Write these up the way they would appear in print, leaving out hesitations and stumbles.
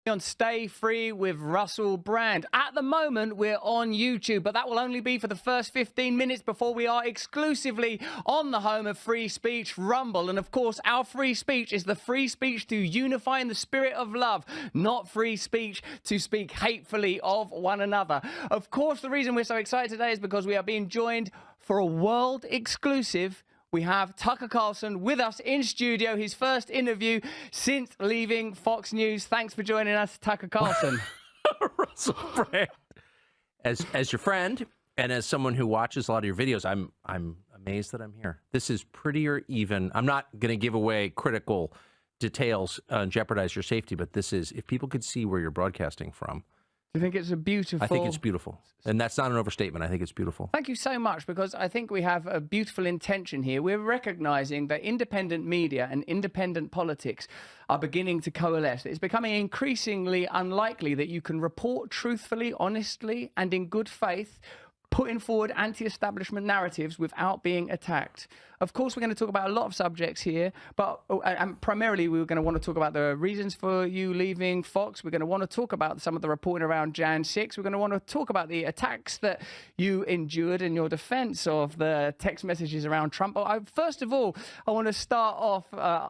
On Stay Free with Russell Brand. At the moment, we're on YouTube, but that will only be for the first 15 minutes before we are exclusively on the home of free speech, Rumble. And of course, our free speech is the free speech to unify in the spirit of love, not free speech to speak hatefully of one another. Of course, the reason we're so excited today is because we are being joined for a world exclusive. We have Tucker Carlson with us in studio, his first interview since leaving Fox News. Thanks for joining us, Tucker Carlson. Russell Brand. As your friend and as someone who watches a lot of your videos, I'm amazed that I'm here. This is prettier even. I'm not going to give away critical details and jeopardize your safety, but this is, if people could see where you're broadcasting from. Do you think it's a beautiful... I think it's beautiful. And that's not an overstatement. I think it's beautiful. Thank you so much, because I think we have a beautiful intention here. We're recognizing that independent media and independent politics are beginning to coalesce. It's becoming increasingly unlikely that you can report truthfully, honestly, and in good faith, putting forward anti-establishment narratives without being attacked. Of course, we're going to talk about a lot of subjects here, but and primarily we're going to want to talk about the reasons for you leaving Fox. We're going to want to talk about some of the reporting around Jan 6. We're going to want to talk about the attacks that you endured in your defense of the text messages around Trump. But first of all, I want to start off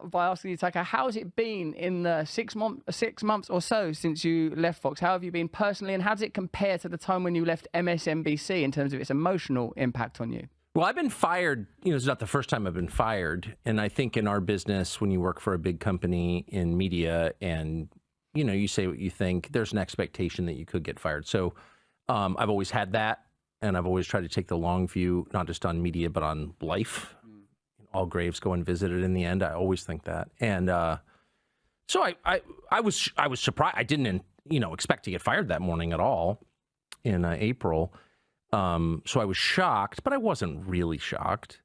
by asking you, Tucker, how's it been in the 6 months or so since you left Fox? How have you been personally, and how does it compare to the time when you left MSNBC in terms of its emotional impact on you? Well, I've been fired. You know, it's not the first time I've been fired. And I think in our business, when you work for a big company in media and, you know, you say what you think, there's an expectation that you could get fired. So I've always had that. And I've always tried to take the long view, not just on media, but on life. All graves go unvisited in the end. I always think that. And so I was surprised. I didn't, you know, expect to get fired that morning at all in April. So I was shocked, but I wasn't really shocked,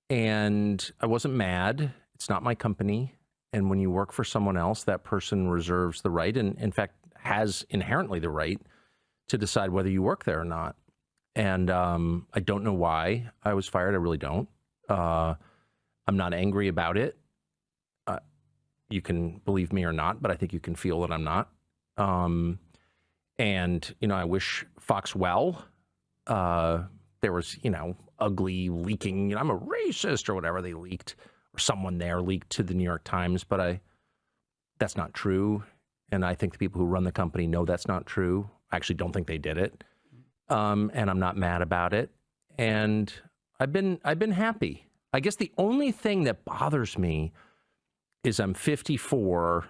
and I wasn't mad. It's not my company. And when you work for someone else, that person reserves the right, and in fact has inherently the right to decide whether you work there or not. And I don't know why I was fired. I really don't. I'm not angry about it. You can believe me or not, but I think you can feel that I'm not. And, you know, I wish Fox well. There was, you know, ugly leaking, you know, I'm a racist or whatever they leaked, or someone there leaked to the New York Times, but that's not true. And I think the people who run the company know that's not true. I actually don't think they did it. And I'm not mad about it. And I've been happy. I guess the only thing that bothers me is I'm 54.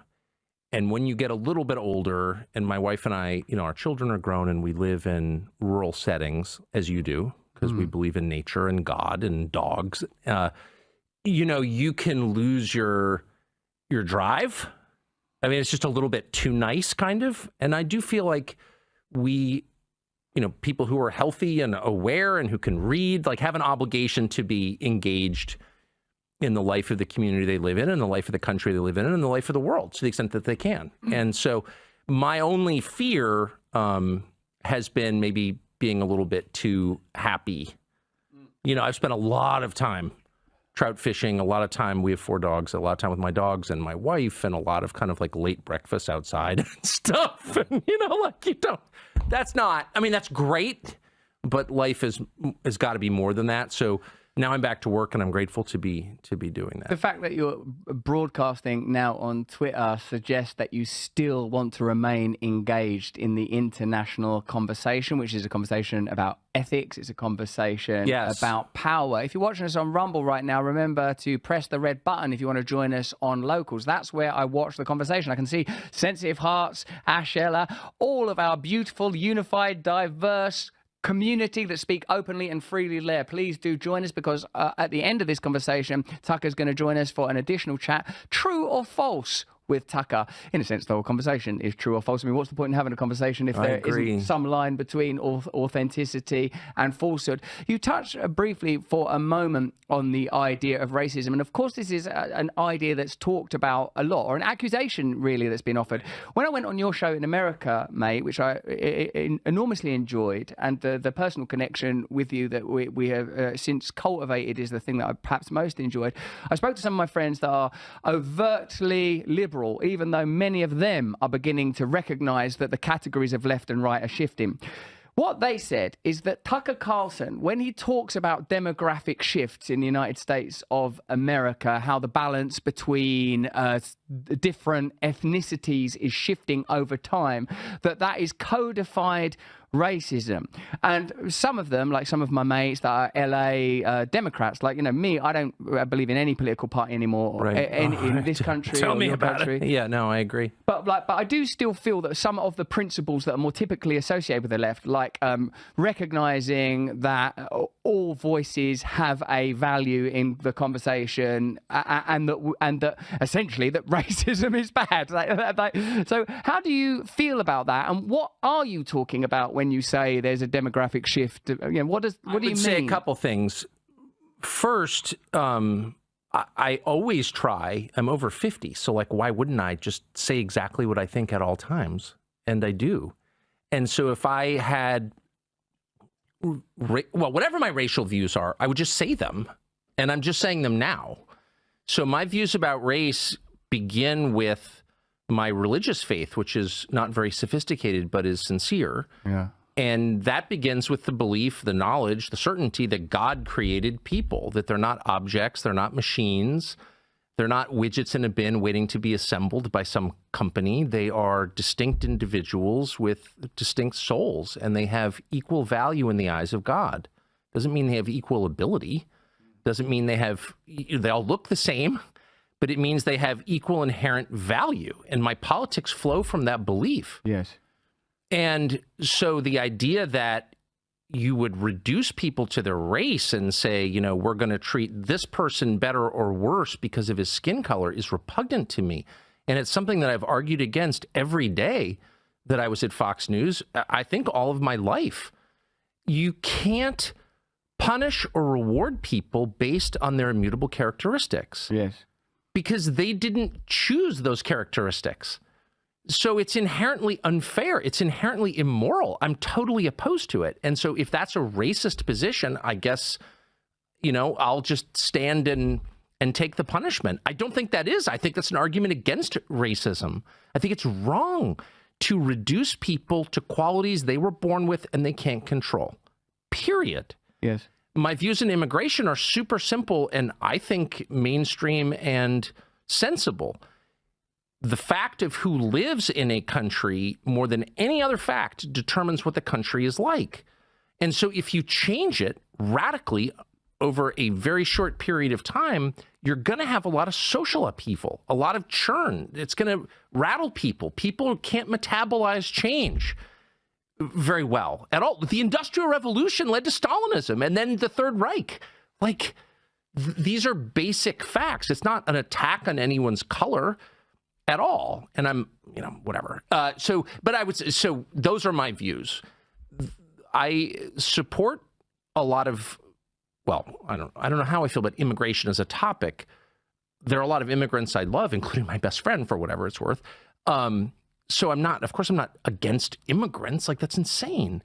And when you get a little bit older, and my wife and I, you know, our children are grown and we live in rural settings, as you do, because we believe in nature and God and dogs, you know, you can lose your drive. I mean, it's just a little bit too nice, kind of. And I do feel like we, you know, people who are healthy and aware and who can read, like, have an obligation to be engaged in the life of the community they live in, and the life of the country they live in, and the life of the world to the extent that they can. And so my only fear has been maybe being a little bit too happy. You know, I've spent a lot of time trout fishing, a lot of time, we have 4 dogs, a lot of time with my dogs and my wife, and a lot of kind of like late breakfast outside and stuff. And, you know, like, you don't, that's not, I mean, that's great, but life has got to be more than that. So now I'm back to work, and I'm grateful to be doing that. The fact that you're broadcasting now on Twitter suggests that you still want to remain engaged in the international conversation, which is a conversation about ethics. It's a conversation about power. If you're watching us on Rumble right now, remember to press the red button if you want to join us on Locals. That's where I watch the conversation. I can see Sensitive Hearts, Ash Ella, all of our beautiful, unified, diverse community that speak openly and freely there. Please do join us, because at the end of this conversation, Tucker's going to join us for an additional chat. True or false with Tucker? In a sense, the whole conversation is true or false. I mean, what's the point in having a conversation if there isn't some line between authenticity and falsehood? You touched briefly for a moment on the idea of racism. And of course, this is an idea that's talked about a lot, or an accusation really that's been offered. When I went on your show in America, mate, which I enormously enjoyed, and the personal connection with you that we have since cultivated is the thing that I perhaps most enjoyed. I spoke to some of my friends that are overtly liberal liberal, even though many of them are beginning to recognize that the categories of left and right are shifting. What they said is that Tucker Carlson, when he talks about demographic shifts in the United States of America, how the balance between different ethnicities is shifting over time, that is codified racism. And some of them, like some of my mates that are LA Democrats, like, me, I don't believe in any political party anymore in this country. Tell or me your about country. it. Yeah, no, I agree. But I do still feel that some of the principles that are more typically associated with the left, like recognizing that all voices have a value in the conversation, and that essentially that racism is bad. So how do you feel about that? And what are you talking about when you say there's a demographic shift? What do you mean? Say a couple things. First, I always try. I'm over 50, so why wouldn't I just say exactly what I think at all times? And I do. And so if I had, whatever my racial views are, I would just say them, and I'm just saying them now. So my views about race begin with my religious faith, which is not very sophisticated, but is sincere. Yeah. And that begins with the belief, the knowledge, the certainty that God created people, that they're not objects, they're not machines, they're not widgets in a bin waiting to be assembled by some company. They are distinct individuals with distinct souls, and they have equal value in the eyes of God. Doesn't mean they have equal ability. Doesn't mean they all look the same, but it means they have equal inherent value. And my politics flow from that belief. Yes. And so the idea that you would reduce people to their race and say, we're going to treat this person better or worse because of his skin color is repugnant to me. And it's something that I've argued against every day that I was at Fox News, I think all of my life. You can't punish or reward people based on their immutable characteristics. Yes. Because they didn't choose those characteristics. So it's inherently unfair. It's inherently immoral. I'm totally opposed to it. And so if that's a racist position, I guess, I'll just stand and take the punishment. I don't think that is. I think that's an argument against racism. I think it's wrong to reduce people to qualities they were born with and they can't control. Period. Yes. My views on immigration are super simple and I think mainstream and sensible. The fact of who lives in a country more than any other fact determines what the country is like. And so if you change it radically over a very short period of time, you're going to have a lot of social upheaval, a lot of churn. It's going to rattle people. People can't metabolize change very well at all. The Industrial Revolution led to Stalinism and then the Third Reich. These are basic facts. It's not an attack on anyone's color at all. And I'm, whatever. But I would say, so those are my views. I support a lot of, I don't know how I feel about immigration as a topic. There are a lot of immigrants I love, including my best friend, for whatever it's worth. So I'm not against immigrants. That's insane.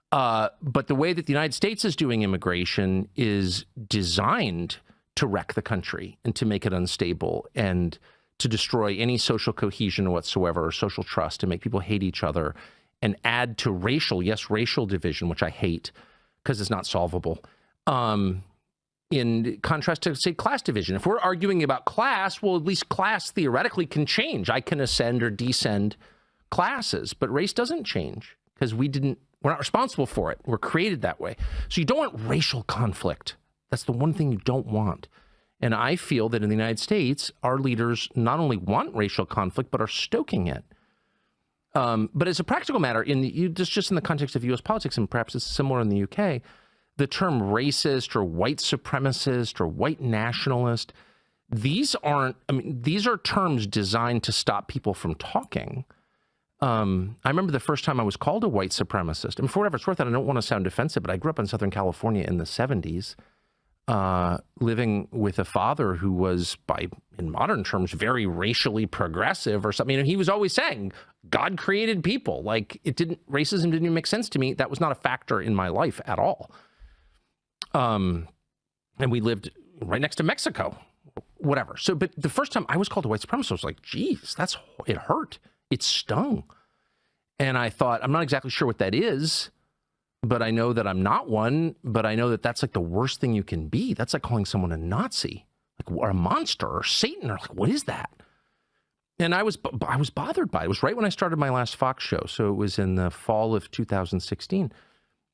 But the way that the United States is doing immigration is designed to wreck the country and to make it unstable and to destroy any social cohesion whatsoever, or social trust, to make people hate each other and add to racial division, which I hate because it's not solvable. In contrast to, say, class division. If we're arguing about class, well, at least class theoretically can change. I can ascend or descend classes, but race doesn't change because we're not responsible for it. We're created that way. So you don't want racial conflict. That's the one thing you don't want. And I feel that in the United States, our leaders not only want racial conflict, but are stoking it. But as a practical matter, just in the context of U.S. politics, and perhaps it's similar in the UK, the term racist or white supremacist or white nationalist, these are terms designed to stop people from talking. I remember the first time I was called a white supremacist. For whatever it's worth, and I don't want to sound offensive, but I grew up in Southern California in the 70s. Living with a father who was, in modern terms, very racially progressive or something. He was always saying, God created people. Racism didn't even make sense to me. That was not a factor in my life at all. And we lived right next to Mexico. whatever. So, but the first time I was called a white supremacist, I was like, geez, it hurt. It stung. And I thought, I'm not exactly sure what that is, but I know that I'm not one, but I know that that's like the worst thing you can be. That's like calling someone a Nazi, like, or a monster or Satan, or like, what is that? And I was bothered by it. It was right when I started my last Fox show. So it was in the fall of 2016.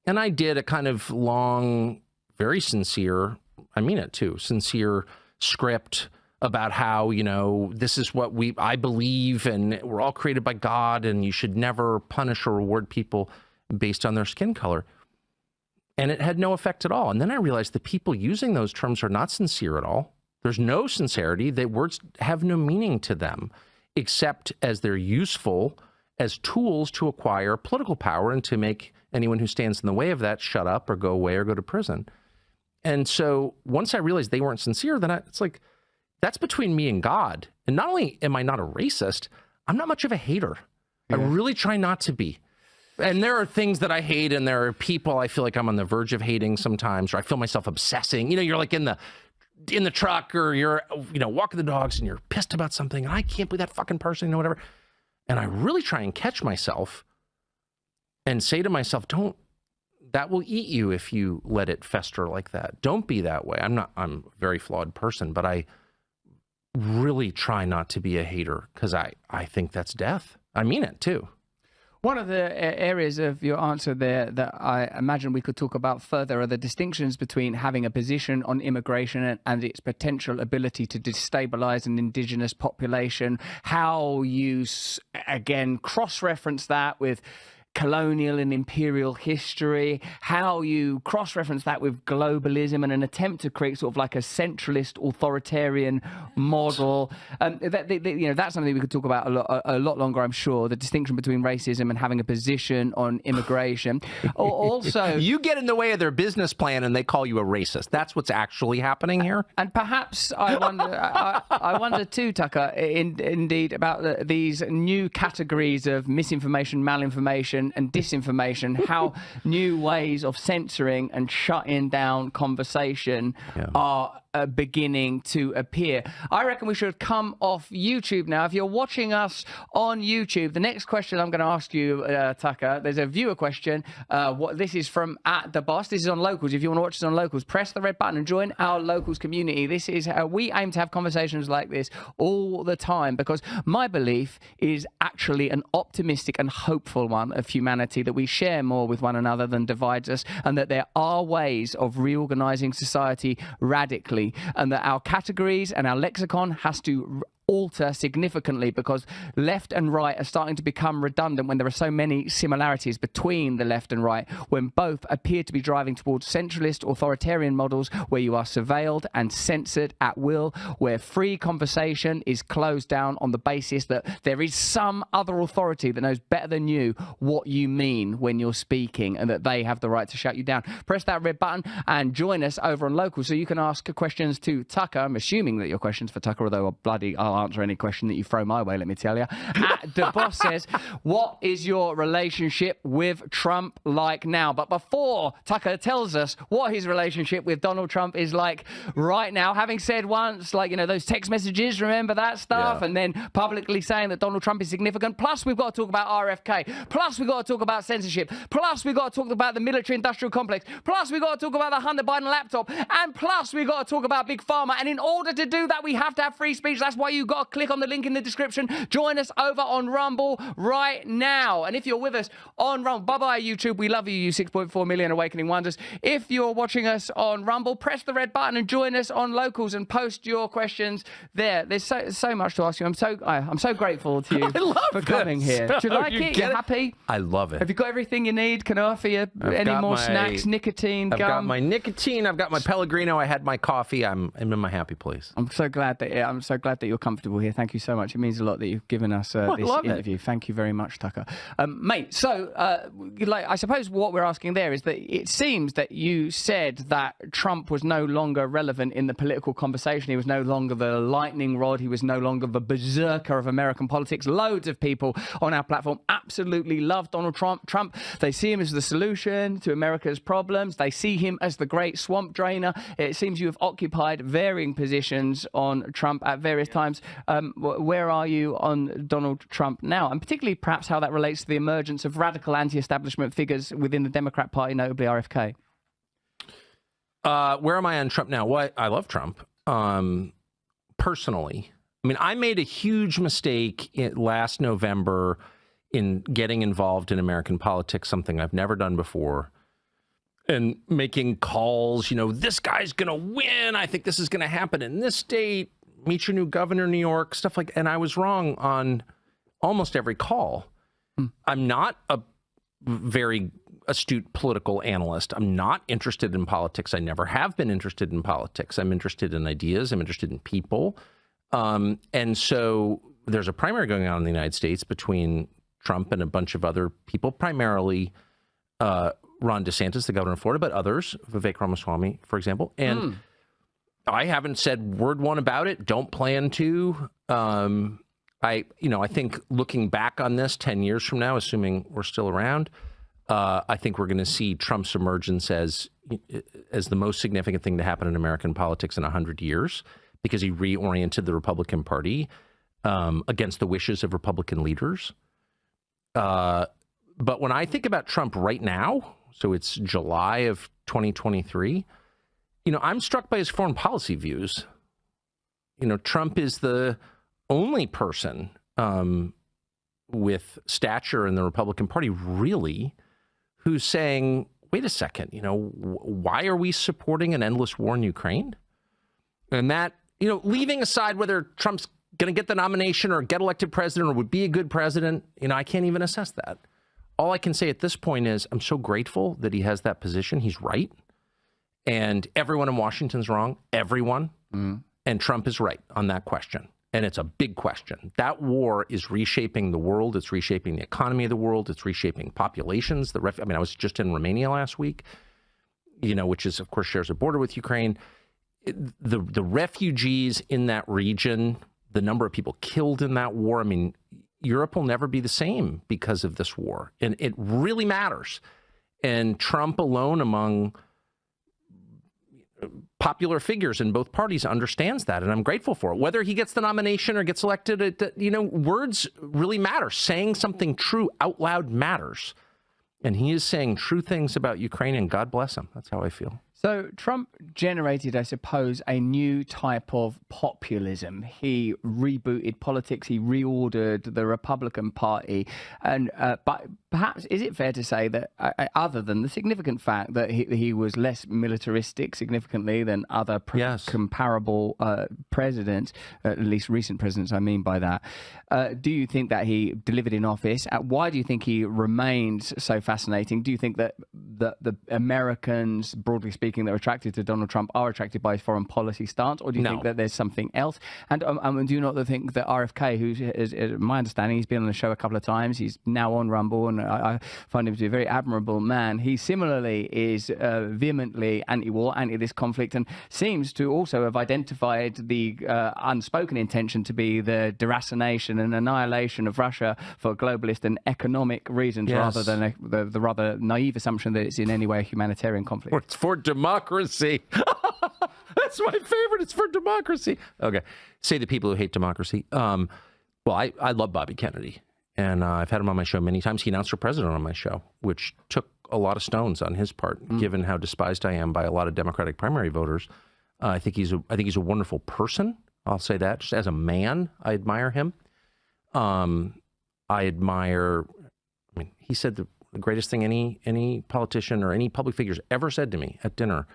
And I did a kind of long, very sincere, I mean it too, sincere script about how, you know, this is what I believe, and we're all created by God, and you should never punish or reward people based on their skin color. And it had no effect at all. And then I realized the people using those terms are not sincere at all. There's no sincerity. The words have no meaning to them, except as they're useful as tools to acquire political power and to make anyone who stands in the way of that shut up or go away or go to prison. And so once I realized they weren't sincere, then it's like, that's between me and God. And not only am I not a racist, I'm not much of a hater. Yeah. I really try not to be. And there are things that I hate, and there are people I feel like I'm on the verge of hating sometimes, or I feel myself obsessing. You know, you're like in the truck, or you're, you know, walking the dogs and you're pissed about something, and I can't believe that fucking person, you know, whatever. And I really try and catch myself and say to myself, that will eat you if you let it fester like that. Don't be that way. I'm a very flawed person, but I really try not to be a hater, because I think that's death. I mean it too. One of the areas of your answer there that I imagine we could talk about further are the distinctions between having a position on immigration and its potential ability to destabilize an indigenous population, how you, again, cross-reference that with colonial and imperial history, how you cross-reference that with globalism and an attempt to create sort of like a centralist authoritarian model. You know, that's something we could talk about a lot longer, I'm sure, the distinction between racism and having a position on immigration. Also, you get in the way of their business plan and they call you a racist. That's what's actually happening here. And perhaps I wonder too, Tucker, indeed, about these new categories of misinformation, malinformation, and disinformation, how new ways of censoring and shutting down conversation are beginning to appear. I reckon we should come off YouTube now. If you're watching us on YouTube, the next question I'm going to ask you, Tucker, there's a viewer question. This is from @TheBoss. This is on Locals. If you want to watch this on Locals, press the red button and join our Locals community. This is how we aim to have conversations like this all the time, because my belief is actually an optimistic and hopeful one of humanity, that we share more with one another than divides us, and that there are ways of reorganizing society radically, and that our categories and our lexicon has to alter significantly, because left and right are starting to become redundant when there are so many similarities between the left and right, when both appear to be driving towards centralist authoritarian models where you are surveilled and censored at will, where free conversation is closed down on the basis that there is some other authority that knows better than you what you mean when you're speaking, and that they have the right to shut you down. Press that red button and join us over on Local, so you can ask questions to Tucker. I'm assuming that your questions for Tucker, although I'll answer any question that you throw my way, let me tell you. @TheBoss says, what is your relationship with Trump like now? But before Tucker tells us what his relationship with Donald Trump is like right now, having said once, like, you know, those text messages, remember that stuff? Yeah. And then publicly saying that Donald Trump is significant. Plus, we've got to talk about RFK. Plus, we've got to talk about censorship. Plus, we've got to talk about the military-industrial complex. Plus, we've got to talk about the Hunter Biden laptop. And plus, we've got to talk about Big Pharma. And in order to do that, we have to have free speech. That's why you've got to click on the link in the description. Join us over on Rumble right now. And if you're with us on Rumble, bye-bye YouTube. We love you, you 6.4 million awakening wonders. If you're watching us on Rumble, press the red button and join us on Locals and post your questions there. There's so much to ask you. I'm so grateful to you for coming here. Do you like it? You happy? I love it. Have you got everything you need? Can I offer you any more snacks, nicotine, I've gum? got my nicotine. I've got my Pellegrino. I had my coffee. I'm in my happy place. I'm so glad that you're coming comfortable here. Thank you so much. It means a lot that you've given us this interview. Thank you very much, Tucker. Mate, so I suppose what we're asking there is that it seems that you said that Trump was no longer relevant in the political conversation. He was no longer the lightning rod. He was no longer the berserker of American politics. Loads of people on our platform absolutely love Donald Trump. They see him as the solution to America's problems. They see him as the great swamp drainer. It seems you have occupied varying positions on Trump at various times. Where are you on Donald Trump now? And particularly perhaps how that relates to the emergence of radical anti-establishment figures within the Democrat Party, notably RFK. Where am I on Trump now? Well, I love Trump. Personally, I mean, I made a huge mistake last November in getting involved in American politics, something I've never done before, and making calls, you know, this guy's going to win. I think this is going to happen in this state. Meet your new governor in New York, stuff like, and I was wrong on almost every call. I'm not a very astute political analyst. I'm not interested in politics. I never have been interested in politics. I'm interested in ideas. I'm interested in people. And so there's a primary going on in the United States between Trump and a bunch of other people, primarily Ron DeSantis, the governor of Florida, but others, Vivek Ramaswamy, for example. And I haven't said word one about it. Don't plan to. I think looking back on this 10 years from now, assuming we're still around, I think we're going to see Trump's emergence as the most significant thing to happen in American politics in 100 years, because he reoriented the Republican Party against the wishes of Republican leaders. But when I think about Trump right now, so it's July of 2023, I'm struck by his foreign policy views. Trump is the only person with stature in the Republican Party, really, who's saying, wait a second, why are we supporting an endless war in Ukraine? And that, leaving aside whether Trump's going to get the nomination or get elected president or would be a good president, I can't even assess that. All I can say at this point is I'm so grateful that he has that position. He's right. And everyone in Washington's wrong. Everyone. And Trump is right on that question. And it's a big question. That war is reshaping the world. It's reshaping the economy of the world. It's reshaping populations. I was just in Romania last week, which is, of course, shares a border with Ukraine. The refugees in that region, the number of people killed in that war, Europe will never be the same because of this war. And it really matters. And Trump alone among popular figures in both parties understands that, and I'm grateful for it. Whether he gets the nomination or gets elected, words really matter. Saying something true out loud matters. And he is saying true things about Ukraine, and God bless him. That's how I feel. So Trump generated, I suppose, a new type of populism. He rebooted politics. He reordered the Republican Party. And but perhaps is it fair to say that, other than the significant fact that he was less militaristic significantly than other comparable presidents, at least recent presidents, I mean by that, do you think that he delivered in office? Why do you think he remains so fascinating? Do you think that the Americans, broadly speaking, that are attracted to Donald Trump are attracted by his foreign policy stance, or do you think that there's something else? And do you not think that RFK, who is my understanding, he's been on the show a couple of times, he's now on Rumble, and I find him to be a very admirable man. He similarly is vehemently anti-war, anti this conflict, and seems to also have identified the unspoken intention to be the deracination and annihilation of Russia for globalist and economic reasons, rather than the rather naive assumption that it's in any way a humanitarian conflict. It's for democracy. That's my favorite. It's for democracy. Okay. Say the people who hate democracy. Well, I love Bobby Kennedy, and I've had him on my show many times. He announced for president on my show, which took a lot of stones on his part, given how despised I am by a lot of Democratic primary voters. I think he's a wonderful person. I'll say that. Just as a man, I admire him. He said the greatest thing any politician or any public figure's ever said to me at dinner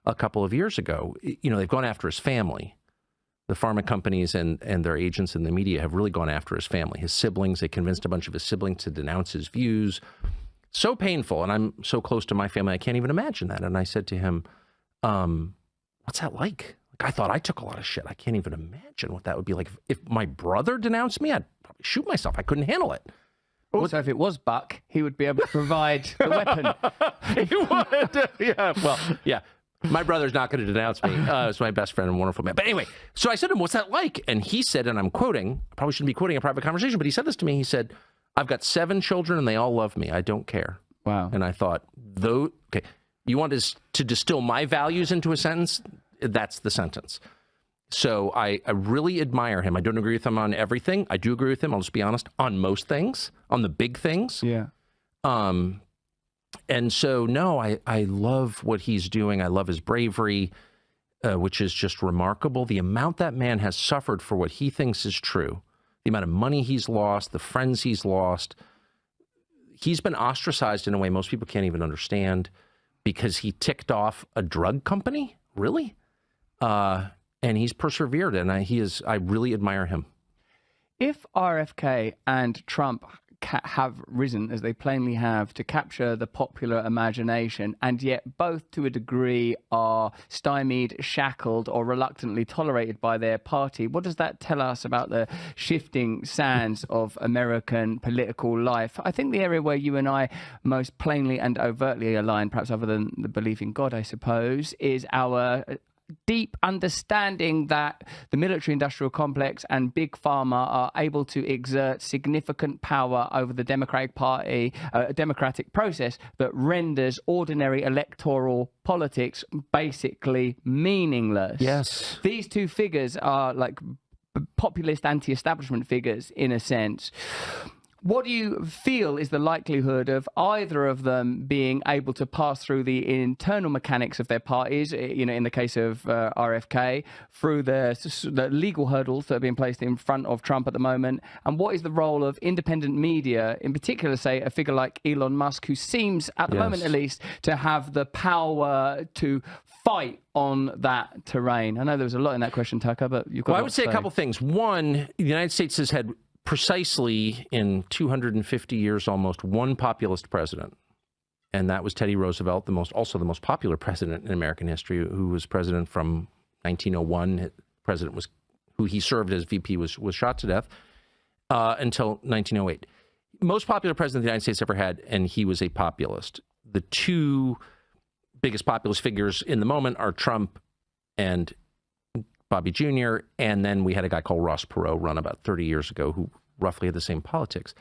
a couple of years ago. They've gone after his family. The pharma companies and their agents in the media have really gone after his family, his siblings. They convinced a bunch of his siblings to denounce his views. So painful. And I'm so close to my family, I can't even imagine that. And I said to him, what's that like? Like, I thought I took a lot of shit. I can't even imagine what that would be like. If my brother denounced me, I'd probably shoot myself. I couldn't handle it. Also, if it was Buck, he would be able to provide the weapon. He would. Yeah. Well, yeah. My brother's not going to denounce me. It's my best friend and wonderful man. But anyway, so I said to him, what's that like? And he said, and I'm quoting, I probably shouldn't be quoting a private conversation, but he said this to me. He said, I've got 7 children and they all love me. I don't care. Wow. And I thought, okay, you want to distill my values into a sentence? That's the sentence. So I really admire him. I don't agree with him on everything. I do agree with him, I'll just be honest, on most things, on the big things. Yeah. And so, no, I love what he's doing. I love his bravery, which is just remarkable. The amount that man has suffered for what he thinks is true, the amount of money he's lost, the friends he's lost. He's been ostracized in a way most people can't even understand because he ticked off a drug company, really? And he's persevered, and I really admire him. If RFK and Trump have risen, as they plainly have, to capture the popular imagination, and yet both to a degree are stymied, shackled, or reluctantly tolerated by their party, what does that tell us about the shifting sands of American political life? I think the area where you and I most plainly and overtly align, perhaps other than the belief in God, I suppose, is our deep understanding that the military-industrial complex and big pharma are able to exert significant power over the Democratic Party, a democratic process that renders ordinary electoral politics basically meaningless. Yes. These two figures are like populist anti-establishment figures in a sense. What do you feel is the likelihood of either of them being able to pass through the internal mechanics of their parties, you know, in the case of RFK, through the legal hurdles that are being placed in front of Trump at the moment? And what is the role of independent media, in particular, say, a figure like Elon Musk, who seems, at the moment at least, to have the power to fight on that terrain? I know there was a lot in that question, Tucker, but you've got Well, I would say a couple things. One, the United States has had precisely in 250 years almost one populist president, and that was Teddy Roosevelt, also the most popular president in American history, who was president from 1901. President was who he served as VP was shot to death until 1908. Most popular president the United States ever had, and he was a populist. The two biggest populist figures in the moment are Trump and Bobby Jr., and then we had a guy called Ross Perot run about 30 years ago who roughly had the same politics.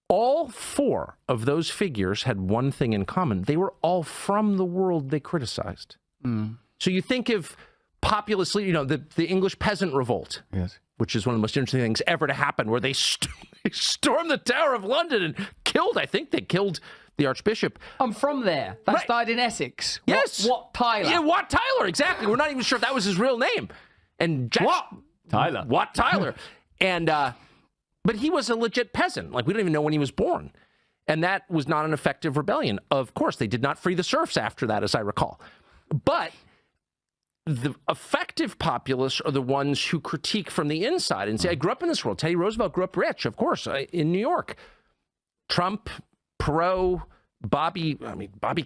All 4 of those figures had one thing in common. They were all from the world they criticized. So you think of populist, you know, the English peasant revolt, which is one of the most interesting things ever to happen, where they stormed the Tower of London and killed, I think they killed the Archbishop. I'm from there. That started in Essex. Yes. Wat Tyler. Yeah, Wat Tyler, exactly. We're not even sure if that was his real name. And Wat Tyler. And, but he was a legit peasant. Like, we don't even know when he was born. And that was not an effective rebellion. Of course, they did not free the serfs after that, as I recall. But the effective populists are the ones who critique from the inside and say, I grew up in this world. Teddy Roosevelt grew up rich, of course, in New York. Trump, Perot, Bobby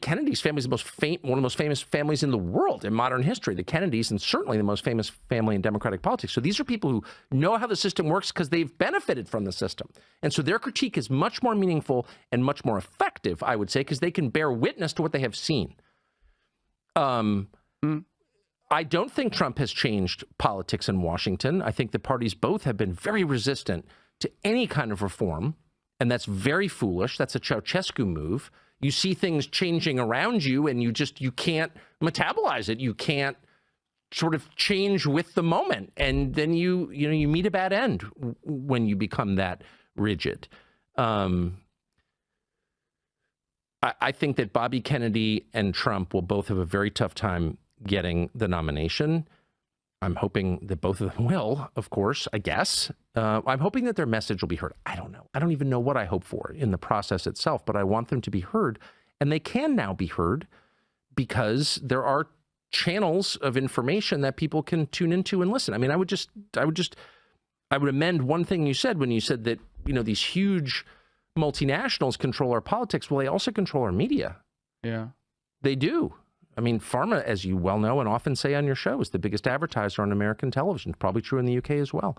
Kennedy's family is one of the most famous families in the world in modern history, the Kennedys, and certainly the most famous family in Democratic politics. So these are people who know how the system works because they've benefited from the system. And so their critique is much more meaningful and much more effective, I would say, because they can bear witness to what they have seen. I don't think Trump has changed politics in Washington. I think the parties both have been very resistant to any kind of reform, and that's very foolish. That's a Ceausescu move. You see things changing around you, and you can't metabolize it. You can't sort of change with the moment, and then you meet a bad end when you become that rigid. I think that Bobby Kennedy and Trump will both have a very tough time getting the nomination. I'm hoping that both of them will, of course, I guess. I'm hoping that their message will be heard. I don't know. I don't even know what I hope for in the process itself, but I want them to be heard. And they can now be heard because there are channels of information that people can tune into and listen. I mean, I would amend one thing you said when you said that, these huge multinationals control our politics. Well, they also control our media. Yeah. They do. I mean, pharma, as you well know and often say on your show, is the biggest advertiser on American television. Probably true in the UK as well.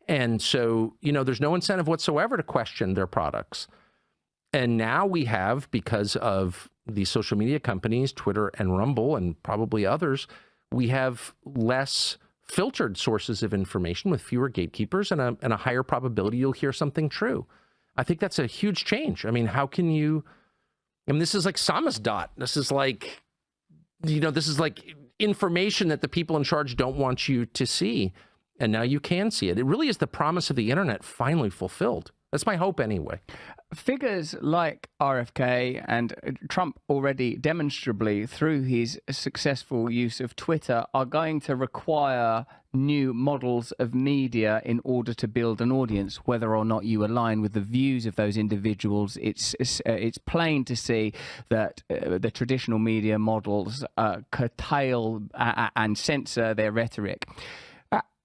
And so, you know, there's no incentive whatsoever to question their products. And now we have, because of the social media companies, Twitter and Rumble, and probably others, we have less filtered sources of information with fewer gatekeepers and a higher probability you'll hear something true. I think that's a huge change. I mean, how can you, I mean, this is like samizdat. This is like, you know, this is like information that the people in charge don't want you to see. And now you can see it. It really is the promise of the internet finally fulfilled. That's my hope anyway. Figures like RFK and Trump already demonstrably through his successful use of Twitter are going to require new models of media in order to build an audience, whether or not you align with the views of those individuals. It's plain to see that the traditional media models curtail and censor their rhetoric.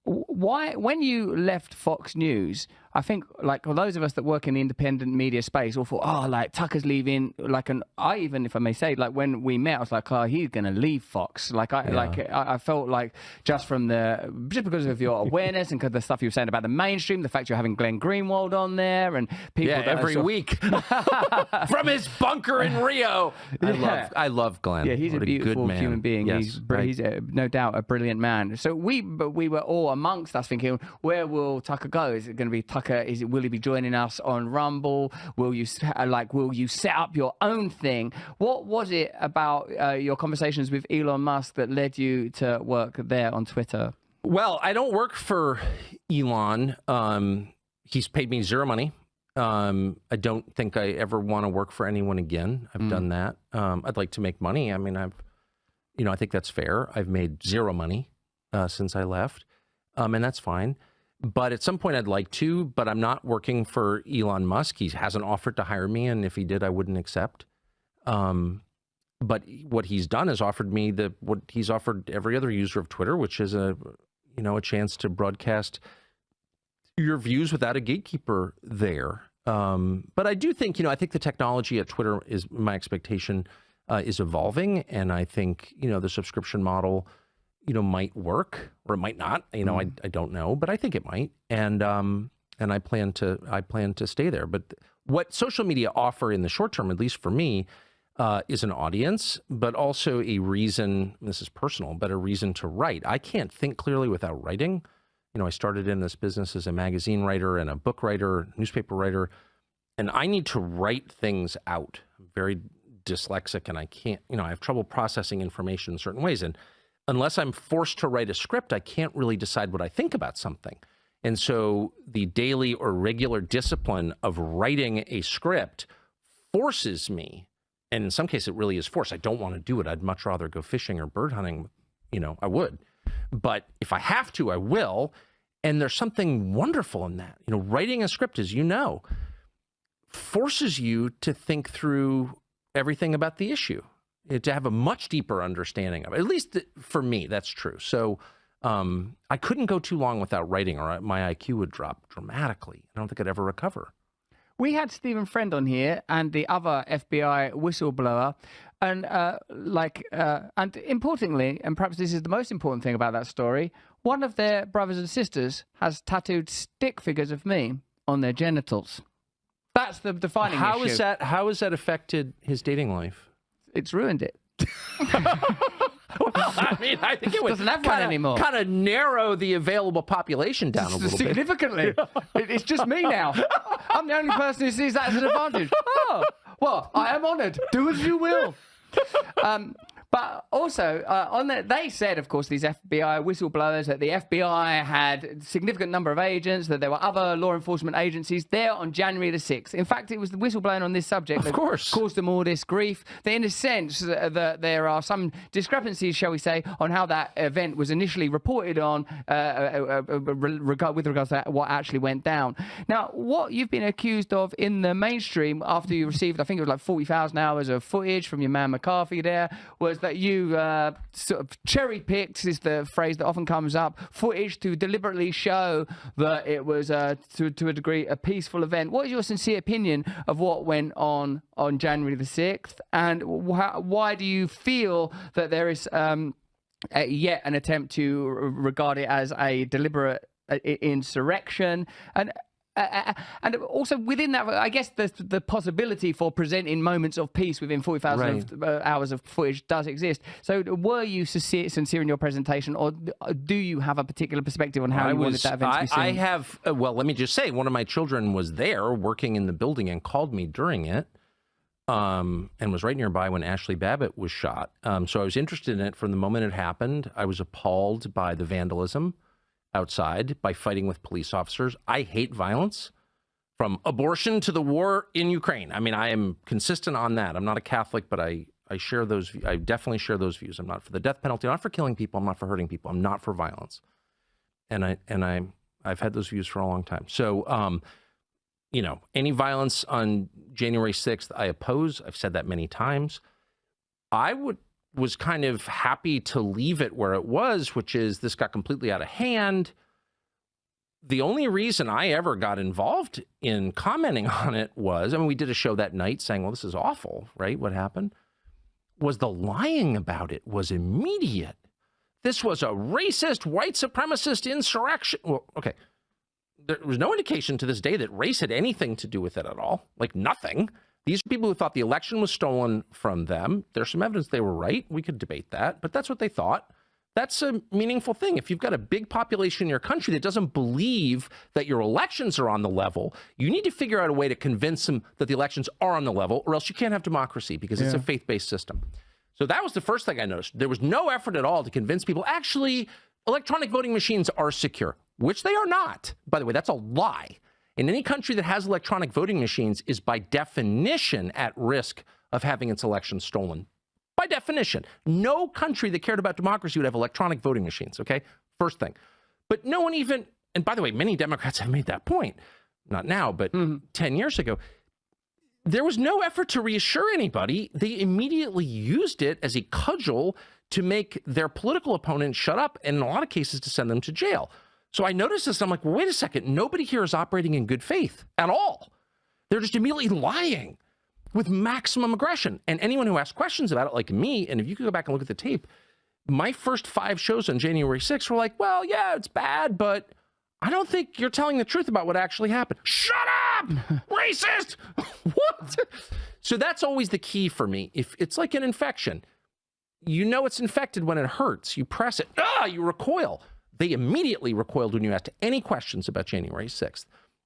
Why, when you left Fox News, I think, like, those of us that work in the independent media space all thought, oh, like, Tucker's leaving, like, I even, if I may say, like, when we met, I was like, oh, he's going to leave Fox. Like, I felt like just because of your awareness and because of the stuff you were saying about the mainstream, the fact you're having Glenn Greenwald on there and people that every week from his bunker in Rio. I love Glenn. Yeah, he's a beautiful human being. Yes, he's no doubt a brilliant man. So we were all amongst us thinking, where will Tucker go? Is it going to be Tucker? Will he be joining us on Rumble? Will you set up your own thing? What was it about your conversations with Elon Musk that led you to work there on Twitter? Well, I don't work for Elon. He's paid me zero money. I don't think I ever want to work for anyone again. I've done that. I'd like to make money. I mean, I think that's fair. I've made zero money since I left. And that's fine. But at some point I'd like to, but I'm not working for Elon Musk. He hasn't offered to hire me, and if he did, I wouldn't accept. But what he's done is offered me what he's offered every other user of Twitter, which is a chance to broadcast your views without a gatekeeper there. But I do think, I think the technology at Twitter is, my expectation, is evolving, and I think, the subscription model might work, or it might not. I don't know, but I think it might. And I plan to stay there. But what social media offer in the short term, at least for me, is an audience, but also a reason, this is personal, but a reason to write. I can't think clearly without writing. I started in this business as a magazine writer and a book writer, newspaper writer, and I need to write things out. I'm very dyslexic, and I can't, I have trouble processing information in certain ways. And unless I'm forced to write a script, I can't really decide what I think about something. And so the daily or regular discipline of writing a script forces me, and in some cases it really is forced. I don't want to do it. I'd much rather go fishing or bird hunting, I would. But if I have to, I will. And there's something wonderful in that. Writing a script, as you know, forces you to think through everything about the issue, to have a much deeper understanding of it. At least for me, that's true. So I couldn't go too long without writing, or my IQ would drop dramatically. I don't think I'd ever recover. We had Stephen Friend on here and the other FBI whistleblower, and and importantly, and perhaps this is the most important thing about that story, one of their brothers and sisters has tattooed stick figures of me on their genitals. That's the defining issue. How has that affected his dating life? It's ruined it. Well, I mean, I think it would doesn't have one anymore. Kind of narrow the available population down a little bit. Significantly. It's just me now. I'm the only person who sees that as an advantage. Oh, well, I am honoured. Do as you will. But also, they said, of course, these FBI whistleblowers, that the FBI had a significant number of agents, that there were other law enforcement agencies there on January the 6th. In fact, it was the whistleblowing on this subject that caused them all this grief. That in a sense, that there are some discrepancies, shall we say, on how that event was initially reported on with regards to what actually went down. Now, what you've been accused of in the mainstream after you received, I think it was like 40,000 hours of footage from your man McCarthy there, was that you sort of cherry-picked, is the phrase that often comes up, footage to deliberately show that it was, to a degree, a peaceful event. What is your sincere opinion of what went on January the 6th? And why do you feel that there is yet an attempt to regard it as a deliberate insurrection? And also within that, I guess the possibility for presenting moments of peace within 40,000 hours of footage does exist. So were you sincere in your presentation, or do you have a particular perspective on how you wanted that event to be seen? I have, well, let me just say, one of my children was there working in the building and called me during it, and was right nearby when Ashley Babbitt was shot. So I was interested in it from the moment it happened. I was appalled by the vandalism outside, by fighting with police officers. I hate violence, from abortion to the war in Ukraine. I mean, I am consistent on that. I'm not a Catholic, but I share those. I definitely share those views. I'm not for the death penalty. I'm not for killing people. I'm not for hurting people. I'm not for violence. And I've had those views for a long time. So, you know, any violence on January 6th, I oppose. I've said that many times. I was kind of happy to leave it where it was, which is this got completely out of hand. The only reason I ever got involved in commenting on it was, I mean, we did a show that night saying, well, this is awful, right? What happened was the lying about it was immediate. This was a racist, white supremacist insurrection. Well, okay. There was no indication to this day that race had anything to do with it at all. Like nothing. These are people who thought the election was stolen from them. There's some evidence they were right. We could debate that, but that's what they thought. That's a meaningful thing. If you've got a big population in your country that doesn't believe that your elections are on the level, you need to figure out a way to convince them that the elections are on the level, or else you can't have democracy, because it's a faith-based system. So that was the first thing I noticed. There was no effort at all to convince people, actually, electronic voting machines are secure, which they are not. By the way, that's a lie. In any country that has electronic voting machines is by definition at risk of having its elections stolen. By definition. No country that cared about democracy would have electronic voting machines, okay? First thing. But no one even, and by the way, many Democrats have made that point. Not now, but 10 years ago. There was no effort to reassure anybody. They immediately used it as a cudgel to make their political opponents shut up, and in a lot of cases to send them to jail. So I noticed this, and I'm like, well, wait a second. Nobody here is operating in good faith at all. They're just immediately lying with maximum aggression. And anyone who asks questions about it, like me, and if you could go back and look at the tape, my first 5 shows on January 6th were like, well, yeah, it's bad, but I don't think you're telling the truth about what actually happened. Shut up! Racist! What? So that's always the key for me. If it's like an infection, you know it's infected when it hurts. You press it, you recoil. They immediately recoiled when you asked any questions about January 6th.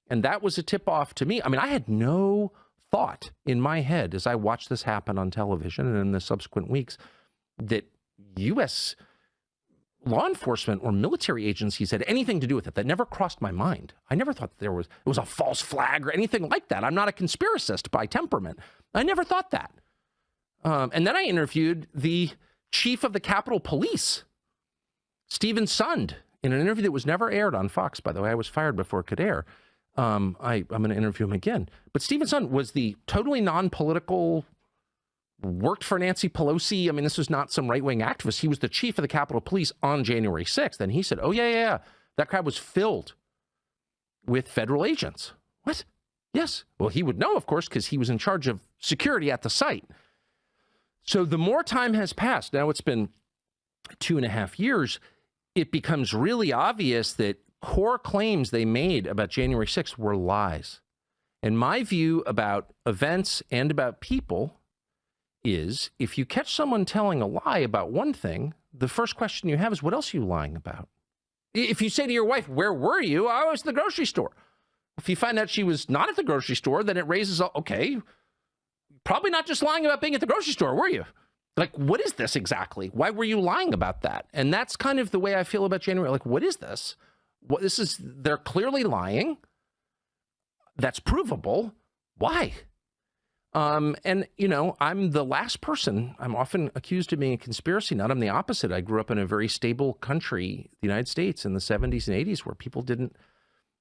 And that was a tip-off to me. I mean, I had no thought in my head as I watched this happen on television and in the subsequent weeks that U.S. law enforcement or military agencies had anything to do with it. That never crossed my mind. I never thought that it was a false flag or anything like that. I'm not a conspiracist by temperament. I never thought that. And then I interviewed the chief of the Capitol Police, Stephen Sund, in an interview that was never aired on Fox, by the way. I was fired before it could air. I'm going to interview him again. But Stephen Sund was the totally non-political, worked for Nancy Pelosi. I mean, this was not some right-wing activist. He was the chief of the Capitol Police on January 6th. And he said, oh, yeah. That crowd was filled with federal agents. What? Yes. Well, he would know, of course, because he was in charge of security at the site. So the more time has passed, now it's been 2.5 years, it becomes really obvious that core claims they made about January 6th were lies. And my view about events and about people is, if you catch someone telling a lie about one thing, the first question you have is, what else are you lying about? If you say to your wife, where were you? I was at the grocery store. If you find out she was not at the grocery store, then it raises, okay, probably not just lying about being at the grocery store, were you? Like, what is this exactly? Why were you lying about that? And that's kind of the way I feel about January. Like, what is this? What this is? They're clearly lying. That's provable. Why? And, you know, I'm the last person. I'm often accused of being a conspiracy nut. I'm the opposite. I grew up in a very stable country, the United States, in the 70s and 80s, where people didn't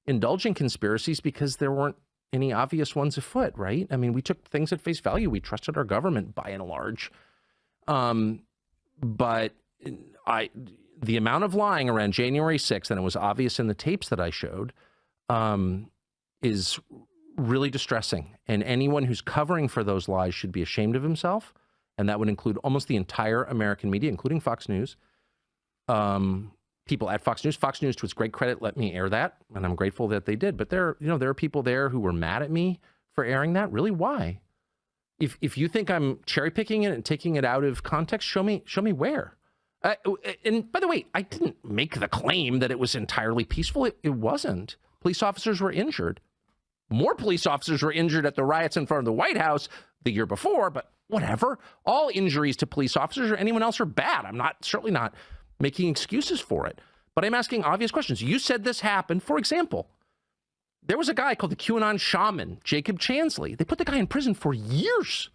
indulge in conspiracies because there weren't any obvious ones afoot, right? I mean, we took things at face value. We trusted our government by and large. But the amount of lying around January 6th, and it was obvious in the tapes that I showed, is really distressing. And anyone who's covering for those lies should be ashamed of himself. And that would include almost the entire American media, including Fox News. People at Fox News. Fox News, to its great credit, let me air that, and I'm grateful that they did. But there are people there who were mad at me for airing that. Really, why? If you think I'm cherry picking it and taking it out of context, show me where. And by the way, I didn't make the claim that it was entirely peaceful. It wasn't. Police officers were injured. More police officers were injured at the riots in front of the White House the year before, but whatever. All injuries to police officers or anyone else are bad. I'm certainly not making excuses for it, but I'm asking obvious questions. You said this happened. For example, there was a guy called the QAnon shaman, Jacob Chansley. They put the guy in prison for years.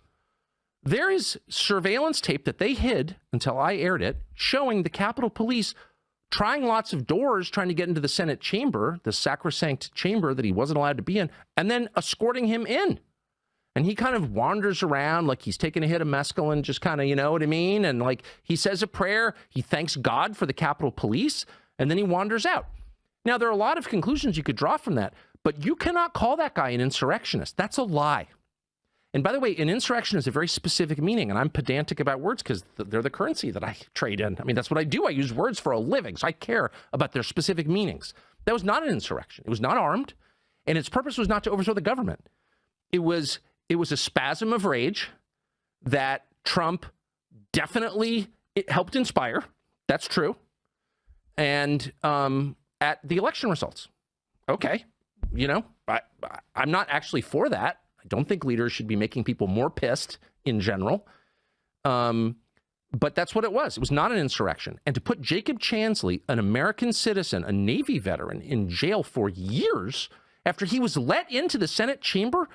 There is surveillance tape that they hid until I aired it, showing the Capitol Police trying lots of doors, trying to get into the Senate chamber, the sacrosanct chamber that he wasn't allowed to be in, and then escorting him in. And he kind of wanders around like he's taking a hit of mescaline, just kind of, you know what I mean? And like he says a prayer, he thanks God for the Capitol Police, and then he wanders out. Now, there are a lot of conclusions you could draw from that, but you cannot call that guy an insurrectionist. That's a lie. And by the way, an insurrection is a very specific meaning, and I'm pedantic about words because they're the currency that I trade in. I mean, that's what I do. I use words for a living, so I care about their specific meanings. That was not an insurrection. It was not armed, and its purpose was not to overthrow the government. It was a spasm of rage that Trump definitely helped inspire. That's true. And at the election results. Okay. You know, I'm not actually for that. I don't think leaders should be making people more pissed in general. But that's what it was. It was not an insurrection. And to put Jacob Chansley, an American citizen, a Navy veteran, in jail for years after he was let into the Senate chamber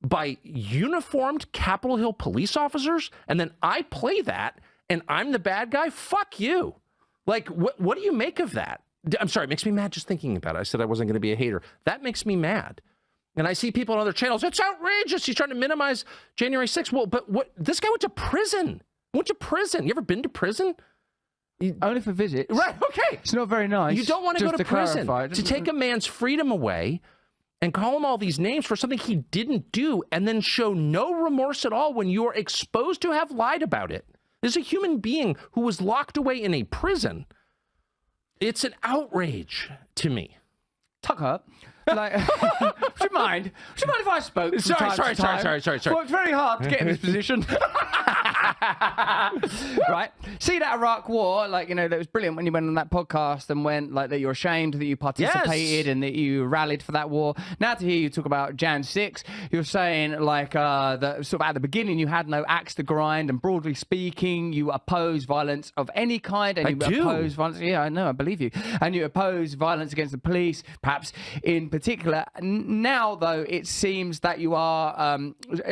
by uniformed Capitol Hill police officers, and then I play that and I'm the bad guy? Fuck you. Like, what do you make of that? I'm sorry, it makes me mad just thinking about it. I said I wasn't going to be a hater. That makes me mad. And I see people on other channels, it's outrageous. He's trying to minimize January 6th. Well, but what? This guy went to prison. You ever been to prison? Only for visits. Right, okay. It's not very nice. You don't want to go to prison to take a man's freedom away and call him all these names for something he didn't do and then show no remorse at all when you're exposed to have lied about it. There's a human being who was locked away in a prison. It's an outrage to me. Tucker, like, would you mind if I spoke? Sorry. Worked very hard to get in this position. Right? See that Iraq war, like, you know, that was brilliant when you went on that podcast and went like that you're ashamed that you participated and that you rallied for that war. Now to hear you talk about Jan 6, you're saying like that sort of at the beginning you had no axe to grind, and broadly speaking you oppose violence of any kind, and you oppose violence. Yeah, I know, I believe you. And you oppose violence against the police, perhaps in particular. Now though, it seems that you are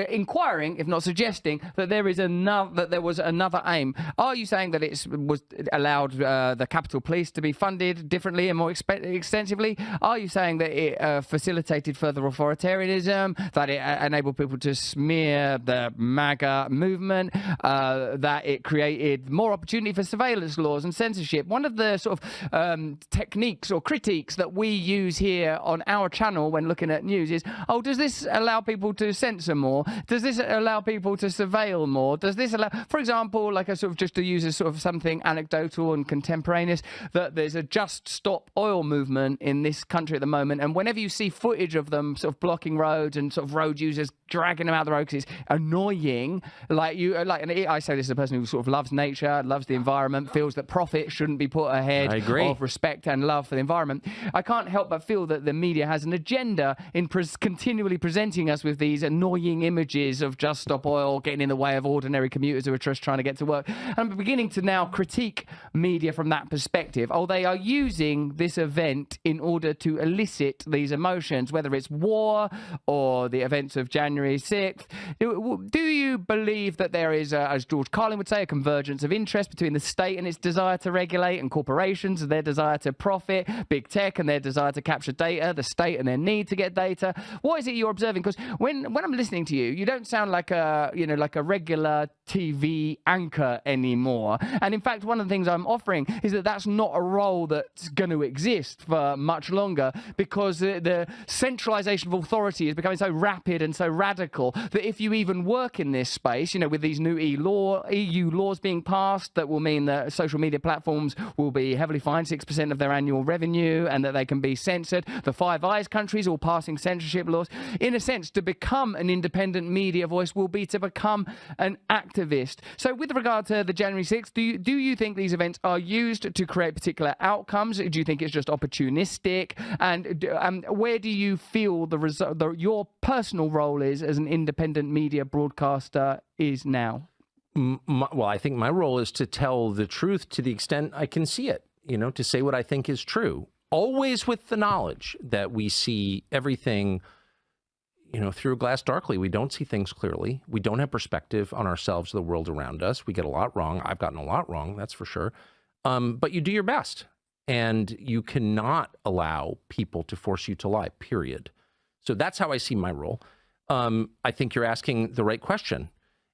inquiring, if not suggesting, that there is there was another aim. Are you saying that it was allowed the Capitol Police to be funded differently and more extensively? Are you saying that it facilitated further authoritarianism, that it enabled people to smear the MAGA movement, that it created more opportunity for surveillance laws and censorship? One of the sort of techniques or critiques that we use here on our channel when looking at news is, oh, does this allow people to censor more? Does this allow people to surveil more? Does this allow, for example, like a sort of, just to use as sort of something anecdotal and contemporaneous, that there's a Just Stop Oil movement in this country at the moment, and whenever you see footage of them sort of blocking roads and sort of road users dragging them out the road because it's annoying, like you, like, and I say this as a person who sort of loves nature, loves the environment, feels that profit shouldn't be put ahead of respect and love for the environment. I can't help but feel that the media has an agenda in continually presenting us with these annoying images of Just Stop Oil getting in the way of ordinary commuters who are just trying to get to work. I'm beginning to now critique media from that perspective. Oh, they are using this event in order to elicit these emotions, whether it's war or the events of January January 6th. Do you believe that there is, as George Carlin would say, a convergence of interest between the state and its desire to regulate, and corporations and their desire to profit, big tech and their desire to capture data, the state and their need to get data? What is it you're observing? Because when I'm listening to you, you don't sound like a regular TV anchor anymore. And in fact, one of the things I'm offering is that that's not a role that's going to exist for much longer, because the centralization of authority is becoming so rapid and so radical that if you even work in this space, with these new EU laws being passed that will mean that social media platforms will be heavily fined 6% of their annual revenue and that they can be censored. The Five Eyes countries all passing censorship laws. In a sense, to become an independent media voice will be to become an activist. So with regard to the January 6th, do you think these events are used to create particular outcomes? Do you think it's just opportunistic? And where do you feel your personal role is as an independent media broadcaster is now? Well, I think my role is to tell the truth to the extent I can see it, to say what I think is true, always with the knowledge that we see everything, through a glass darkly. We don't see things clearly. We don't have perspective on ourselves, the world around us. We get a lot wrong. I've gotten a lot wrong, that's for sure. But you do your best, and you cannot allow people to force you to lie, period. So that's how I see my role. I think you're asking the right question.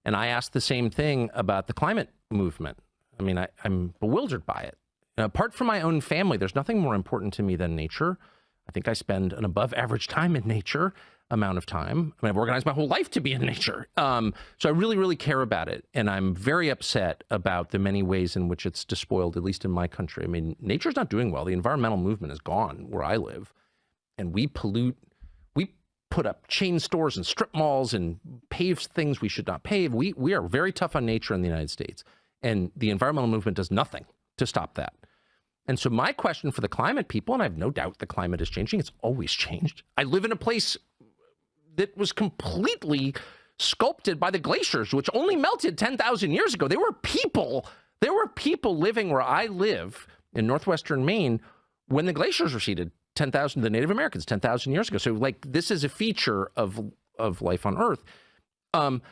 And I asked the same thing about the climate movement. I mean, I'm bewildered by it. Apart from my own family, there's nothing more important to me than nature. I think I spend an above average time in nature, amount of time. I mean, I've organized my whole life to be in nature. So I really, really care about it. And I'm very upset about the many ways in which it's despoiled, at least in my country. I mean, nature's not doing well. The environmental movement is gone where I live. And we pollute. We put up chain stores and strip malls and pave things we should not pave. We are very tough on nature in the United States. And the environmental movement does nothing to stop that. And so my question for the climate people, and I have no doubt the climate is changing. It's always changed. I live in a place that was completely sculpted by the glaciers, which only melted 10,000 years ago. There were people living where I live in northwestern Maine when the glaciers receded. 10,000, the Native Americans, 10,000 years ago. So this is a feature of life on Earth. And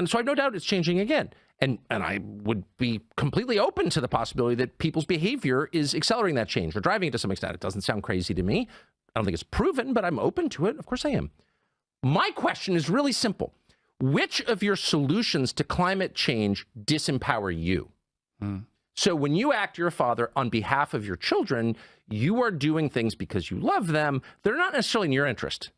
so I have no doubt it's changing again. And I would be completely open to the possibility that people's behavior is accelerating that change or driving it to some extent. It doesn't sound crazy to me. I don't think it's proven, but I'm open to it. Of course I am. My question is really simple. Which of your solutions to climate change disempower you? So when you act, you're a father, on behalf of your children, you are doing things because you love them. They're not necessarily in your interest.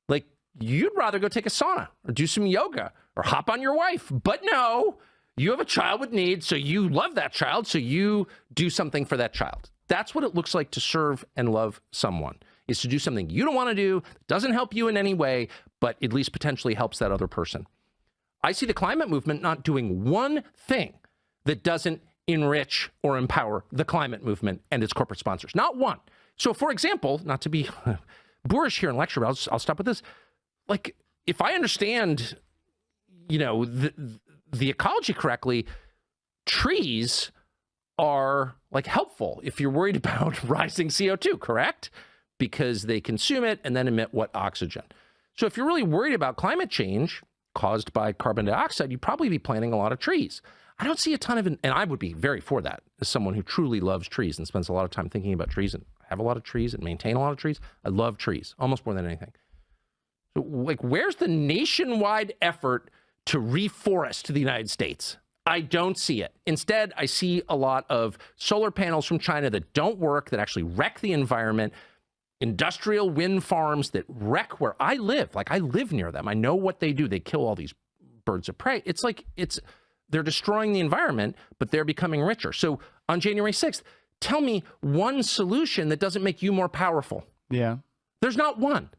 Like, you'd rather go take a sauna or do some yoga or hop on your wife. But no, you have a child with needs, so you love that child, so you do something for that child. That's what it looks like to serve and love someone, is to do something you don't want to do, doesn't help you in any way, but at least potentially helps that other person. I see the climate movement not doing one thing that doesn't enrich or empower the climate movement and its corporate sponsors. Not one. So, for example, not to be boorish here in lecture, but I'll stop with this. Like, if I understand, the ecology correctly, trees are helpful if you're worried about rising CO2, correct? Because they consume it and then emit what? Oxygen. So if you're really worried about climate change caused by carbon dioxide, you'd probably be planting a lot of trees. I don't see a ton of, and I would be very for that as someone who truly loves trees and spends a lot of time thinking about trees and have a lot of trees and maintain a lot of trees. I love trees almost more than anything. So where's the nationwide effort to reforest the United States? I don't see it. Instead, I see a lot of solar panels from China that don't work, that actually wreck the environment, industrial wind farms that wreck where I live. I live near them. I know what they do. They kill all these birds of prey. They're destroying the environment, but they're becoming richer. So on January 6th, tell me one solution that doesn't make you more powerful. Yeah. There's not one.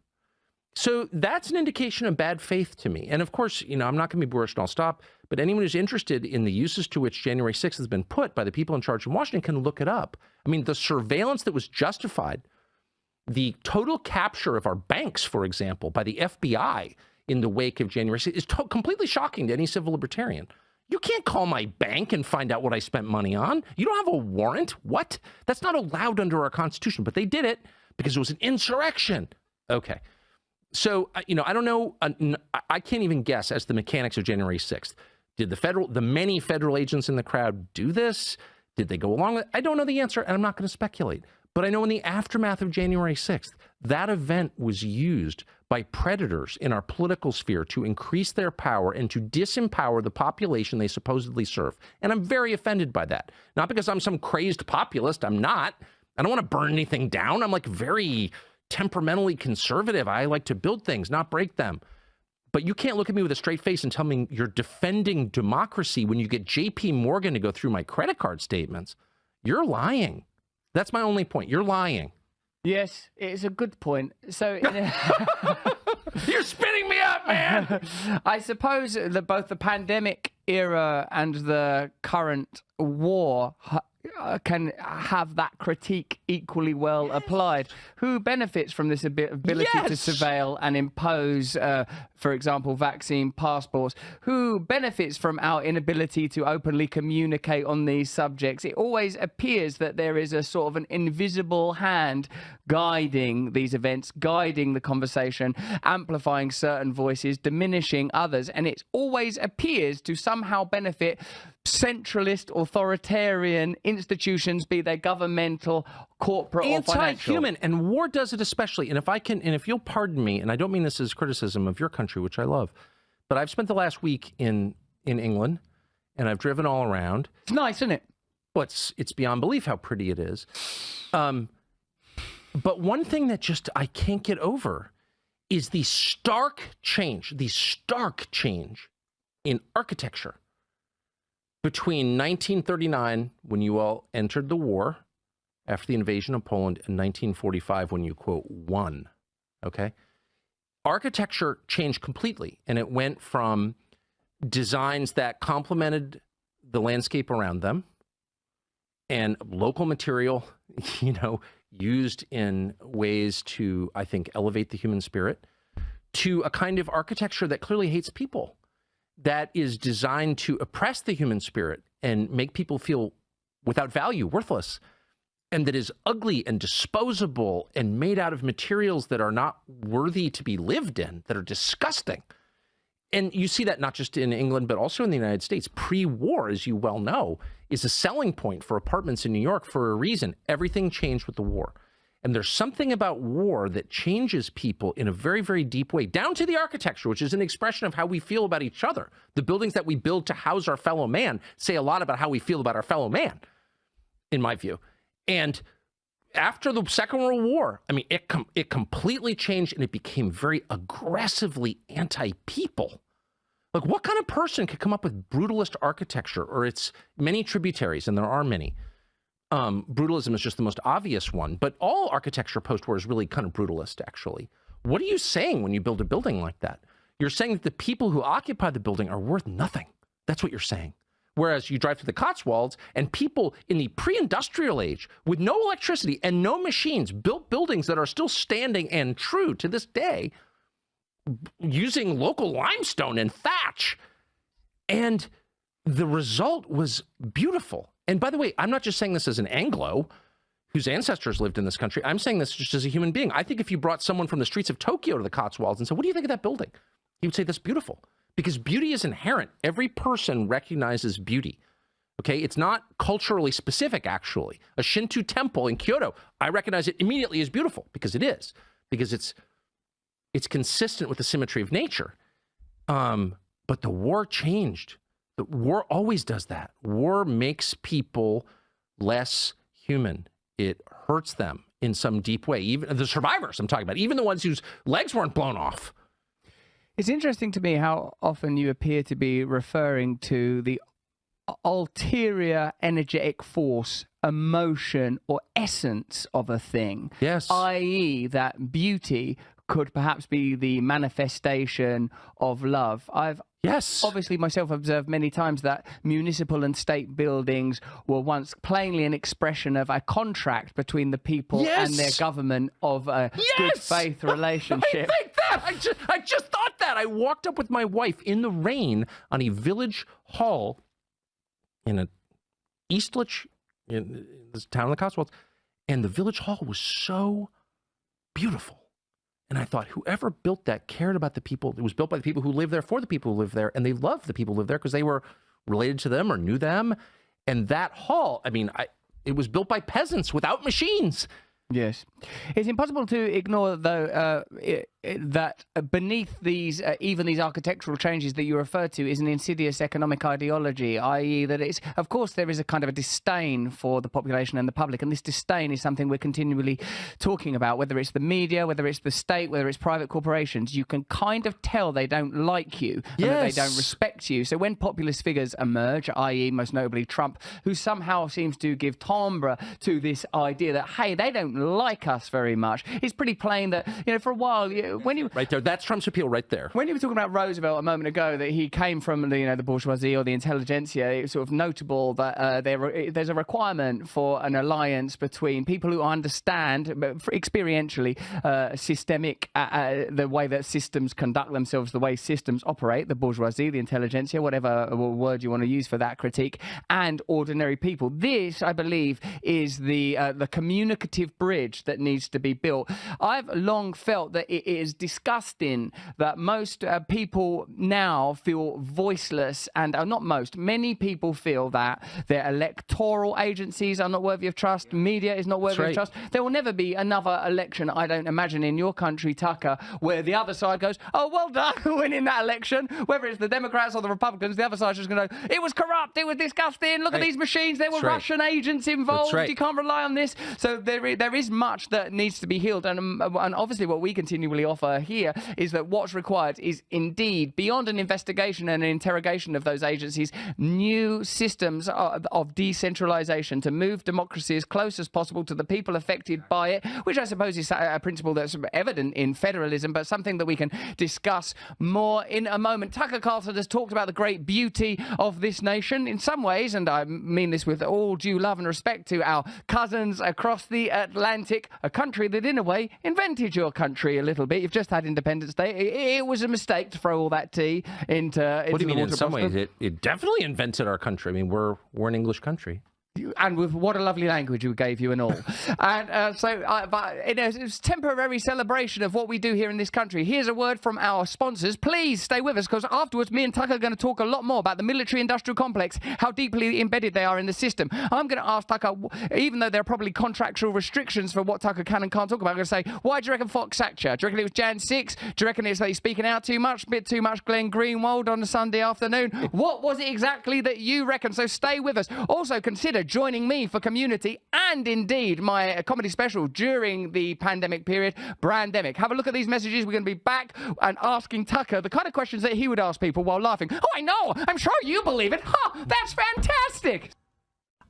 So that's an indication of bad faith to me. And of course, I'm not going to be boorish and I'll stop, but anyone who's interested in the uses to which January 6th has been put by the people in charge in Washington can look it up. I mean, the surveillance that was justified, the total capture of our banks, for example, by the FBI in the wake of January 6th is completely shocking to any civil libertarian. You can't call my bank and find out what I spent money on. You don't have a warrant. What? That's not allowed under our Constitution, but they did it because it was an insurrection. Okay. So, I don't know. I can't even guess as the mechanics of January 6th. Did the many federal agents in the crowd do this? Did they go along with it? I don't know the answer, and I'm not going to speculate. But I know in the aftermath of January 6th, that event was used by predators in our political sphere to increase their power and to disempower the population they supposedly serve. And I'm very offended by that. Not because I'm some crazed populist. I'm not. I don't want to burn anything down. I'm like very temperamentally conservative. I like to build things, not break them. But you can't look at me with a straight face and tell me you're defending democracy when you get JP Morgan to go through my credit card statements. You're lying. That's my only point. You're lying. Yes, it's a good point. So you're spinning me up, man. I suppose that both the pandemic era and the current war can have that critique equally well applied. Who benefits from this ability to surveil and impose, for example, vaccine passports? Who benefits from our inability to openly communicate on these subjects? It always appears that there is a sort of an invisible hand guiding these events, guiding the conversation, amplifying certain voices, diminishing others, and it always appears to somehow benefit centralist, authoritarian institutions, be they governmental, corporate, or financial. Anti-human, and war does it especially. And if you'll pardon me, and I don't mean this as criticism of your country, which I love, but I've spent the last week in England, and I've driven all around. It's nice, isn't it? Well, it's beyond belief how pretty it is. But one thing that just I can't get over is the stark change in architecture between 1939, when you all entered the war after the invasion of Poland, and 1945, when you, quote, won, okay? Architecture changed completely, and it went from designs that complemented the landscape around them and local material, used in ways to, I think, elevate the human spirit, to a kind of architecture that clearly hates people, that is designed to oppress the human spirit and make people feel without value, worthless, and that is ugly and disposable and made out of materials that are not worthy to be lived in, that are disgusting. And you see that not just in England, but also in the United States. Pre-war, as you well know, is a selling point for apartments in New York for a reason. Everything changed with the war. And there's something about war that changes people in a very, very deep way, down to the architecture, which is an expression of how we feel about each other. The buildings that we build to house our fellow man say a lot about how we feel about our fellow man, in my view. And after the Second World War, I mean, it completely changed, and it became very aggressively anti-people. Like, what kind of person could come up with brutalist architecture or its many tributaries, and there are many. Brutalism is just the most obvious one, but all architecture post-war is really kind of brutalist, actually. What are you saying when you build a building like that? You're saying that the people who occupy the building are worth nothing. That's what you're saying. Whereas you drive through the Cotswolds, and people in the pre-industrial age with no electricity and no machines built buildings that are still standing and true to this day using local limestone and thatch. And the result was beautiful. And by the way, I'm not just saying this as an Anglo whose ancestors lived in this country. I'm saying this just as a human being. I think if you brought someone from the streets of Tokyo to the Cotswolds and said, what do you think of that building? He would say, that's beautiful. Because beauty is inherent. Every person recognizes beauty. Okay? It's not culturally specific, actually. A Shinto temple in Kyoto, I recognize it immediately as beautiful, because it is. Because it's consistent with the symmetry of nature. But the war changed. The war always does that. War makes people less human. It hurts them in some deep way. Even the survivors I'm talking about, even the ones whose legs weren't blown off. It's interesting to me how often you appear to be referring to the ulterior energetic force, emotion, or essence of a thing. Yes. I.e. that beauty could perhaps be the manifestation of love. I've obviously myself observed many times that municipal and state buildings were once plainly an expression of a contract between the people and their government of a good faith relationship. I think that. I just thought that. I walked up with my wife in the rain on a village hall in a Eastlich, in this town in the Cotswolds, and the village hall was so beautiful And I thought, whoever built that cared about the people. It was built by the people who live there, for the people who live there, and they loved the people who live there because they were related to them or knew them. And that hall, I mean, it was built by peasants without machines. Yes. It's impossible to ignore, though, that beneath these, even these architectural changes that you refer to, is an insidious economic ideology, i.e. that it's, of course, there is a kind of a disdain for the population and the public, and this disdain is something we're continually talking about, whether it's the media, whether it's the state, whether it's private corporations. You can kind of tell they don't like you, and that they don't respect you. So when populist figures emerge, i.e. most notably Trump, who somehow seems to give timbre to this idea that, hey, they don't like us very much, it's pretty plain that, you know, for a while, when you right there, that's Trump's appeal right there. When you were talking about Roosevelt a moment ago, that he came from the, you know, the bourgeoisie or the intelligentsia, it's sort of notable that there's a requirement for an alliance between people who understand experientially systemic the way that systems conduct themselves, the way systems operate, the bourgeoisie, the intelligentsia, whatever word you want to use for that critique, and ordinary people. This, I believe, is the communicative bridge that needs to be built. I've long felt that it is disgusting that most people now feel voiceless, and not most, many people feel that their electoral agencies are not worthy of trust, media is not worthy of trust. There will never be another election, I don't imagine, in your country, Tucker, where the other side goes, oh, well done, winning that election. Whether it's the Democrats or the Republicans, the other side's just going to go, it was corrupt, it was disgusting, look at these machines, there were Russian agents involved, you can't rely on this. So there is much that needs to be healed, and obviously what we continually offer here is that what's required is indeed, beyond an investigation and an interrogation of those agencies, new systems of decentralization to move democracy as close as possible to the people affected by it, which I suppose is a principle that's evident in federalism, but something that we can discuss more in a moment. Tucker Carlson has talked about the great beauty of this nation in some ways, and I mean this with all due love and respect to our cousins across the Atlantic, a country that in a way invented your country a little bit. You've just had Independence Day. It was a mistake to throw all that tea into what do you mean? In some ways, it definitely invented our country. I mean, we're an English country. And with what a lovely language we gave you and all. And but it's temporary celebration of what we do here in this country. Here's a word from our sponsors. Please stay with us, because afterwards me and Tucker are going to talk a lot more about the military-industrial complex, how deeply embedded they are in the system. I'm going to ask Tucker, even though there are probably contractual restrictions for what Tucker can and can't talk about, I'm going to say, why do you reckon Fox sacked you? Do you reckon it was Jan 6? Do you reckon it's that he's speaking out too much, a bit too much Glenn Greenwald on a Sunday afternoon? What was it exactly that you reckon? So stay with us. Also consider joining me for Community and indeed my comedy special during the pandemic period, Brandemic. Have a look at these messages. We're going to be back and asking Tucker the kind of questions that he would ask people while laughing. Oh, I know. I'm sure you believe it. Ha! That's fantastic.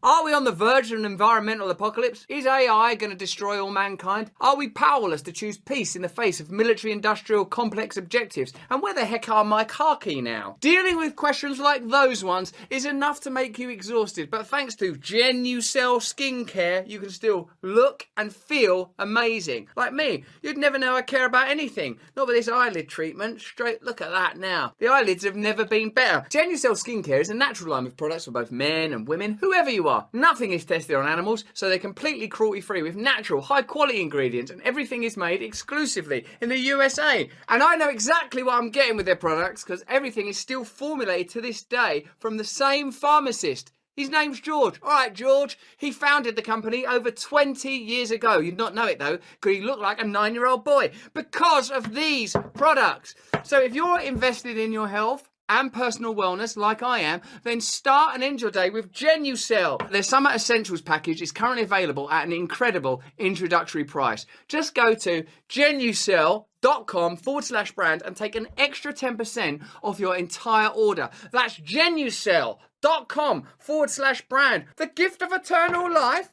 Are we on the verge of an environmental apocalypse? Is AI going to destroy all mankind? Are we powerless to choose peace in the face of military-industrial complex objectives? And where the heck are my car key now? Dealing with questions like those ones is enough to make you exhausted, but thanks to Genucell skincare, you can still look and feel amazing. Like me, you'd never know I care about anything. Not with this eyelid treatment. Straight look at that now. The eyelids have never been better. Genucell skincare is a natural line of products for both men and women, whoever you are. Nothing is tested on animals, so they're completely cruelty-free with natural, high-quality ingredients, and everything is made exclusively in the USA. And I know exactly what I'm getting with their products, because everything is still formulated to this day from the same pharmacist. His name's George. All right, George. He founded the company over 20 years ago. You'd not know it, though, because he looked like a 9-year-old boy. Because of these products. So if you're invested in your health and personal wellness like I am, then start and end your day with Genucell. Their Summer Essentials package is currently available at an incredible introductory price. Just go to genucell.com/brand and take an extra 10% off your entire order. That's genucell.com/brand. The gift of eternal life,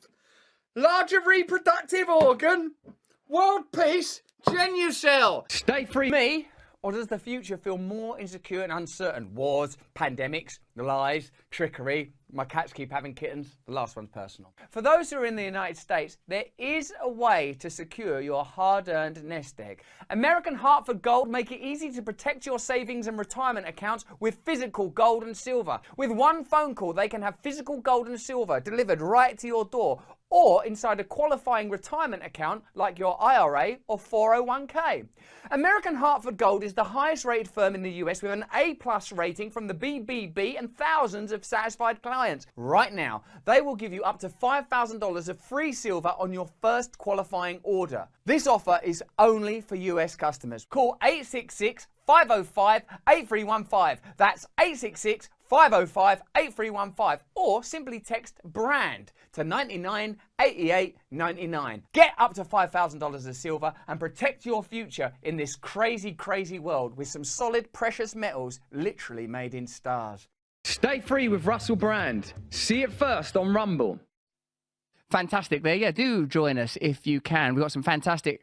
larger reproductive organ, world peace, Genucell. Stay free. Me? Or does the future feel more insecure and uncertain? Wars, pandemics, lies, trickery, my cats keep having kittens. The last one's personal. For those who are in the United States, there is a way to secure your hard-earned nest egg. American Hartford Gold make it easy to protect your savings and retirement accounts with physical gold and silver. With one phone call, they can have physical gold and silver delivered right to your door, or inside a qualifying retirement account like your IRA or 401k. American Hartford Gold is the highest rated firm in the US with an A+ rating from the BBB and thousands of satisfied clients. Right now, they will give you up to $5,000 of free silver on your first qualifying order. This offer is only for US customers. Call 866-505-8315. That's 866-505-8315, or simply text BRAND to 998899. Get up to $5,000 of silver and protect your future in this crazy, crazy world with some solid precious metals literally made in stars. Stay free with Russell Brand. See it first on Rumble. Fantastic there. Yeah, do join us if you can. We've got some fantastic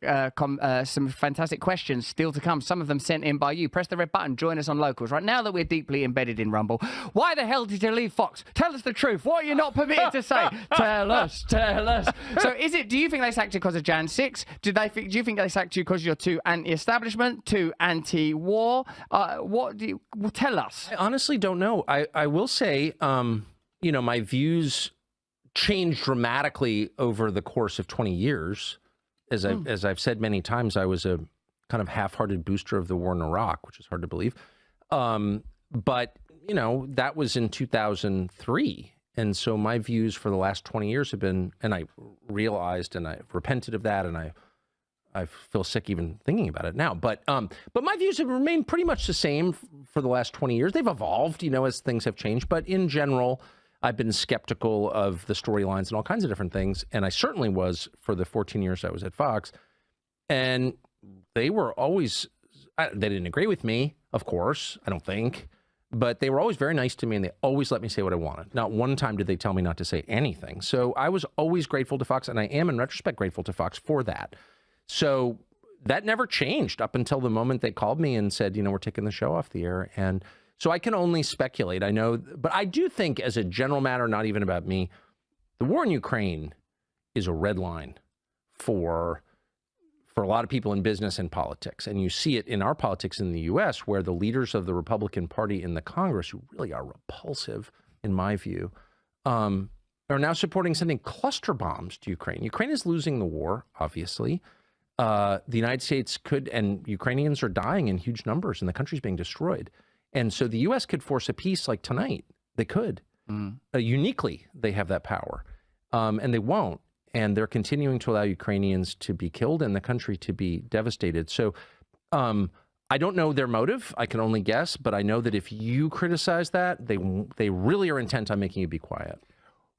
questions still to come. Some of them sent in by you. Press the red button. Join us on Locals. Right now that we're deeply embedded in Rumble, why the hell did you leave Fox? Tell us the truth. What are you not permitted to say? Tell us. Tell us. So do you think they sacked you because of Jan 6? Do you think they sacked you because you're too anti-establishment, too anti-war? Tell us. I honestly don't know. I will say, my views changed dramatically over the course of 20 years. As I've said many times, I was a kind of half-hearted booster of the war in Iraq, which is hard to believe. But, that was in 2003. And so my views for the last 20 years have been, and I realized and I've repented of that, and I feel sick even thinking about it now. But my views have remained pretty much the same for the last 20 years. They've evolved, as things have changed. But in general, I've been skeptical of the storylines and all kinds of different things. And I certainly was for the 14 years I was at Fox. And they were always, they didn't agree with me, of course, I don't think. But they were always very nice to me, and they always let me say what I wanted. Not one time did they tell me not to say anything. So I was always grateful to Fox, and I am, in retrospect, grateful to Fox for that. So that never changed up until the moment they called me and said, we're taking the show off the air. And so I can only speculate. I know, but I do think as a general matter, not even about me, the war in Ukraine is a red line for a lot of people in business and politics. And you see it in our politics in the U.S., where the leaders of the Republican Party in the Congress, who really are repulsive, in my view, are now supporting sending cluster bombs to Ukraine. Ukraine is losing the war, obviously. The United States could, and Ukrainians are dying in huge numbers, and the country's being destroyed. And so the U.S. could force a peace like tonight. They could. Uniquely, they have that power. And they won't. And they're continuing to allow Ukrainians to be killed and the country to be devastated. So I don't know their motive. I can only guess. But I know that if you criticize that, they really are intent on making you be quiet.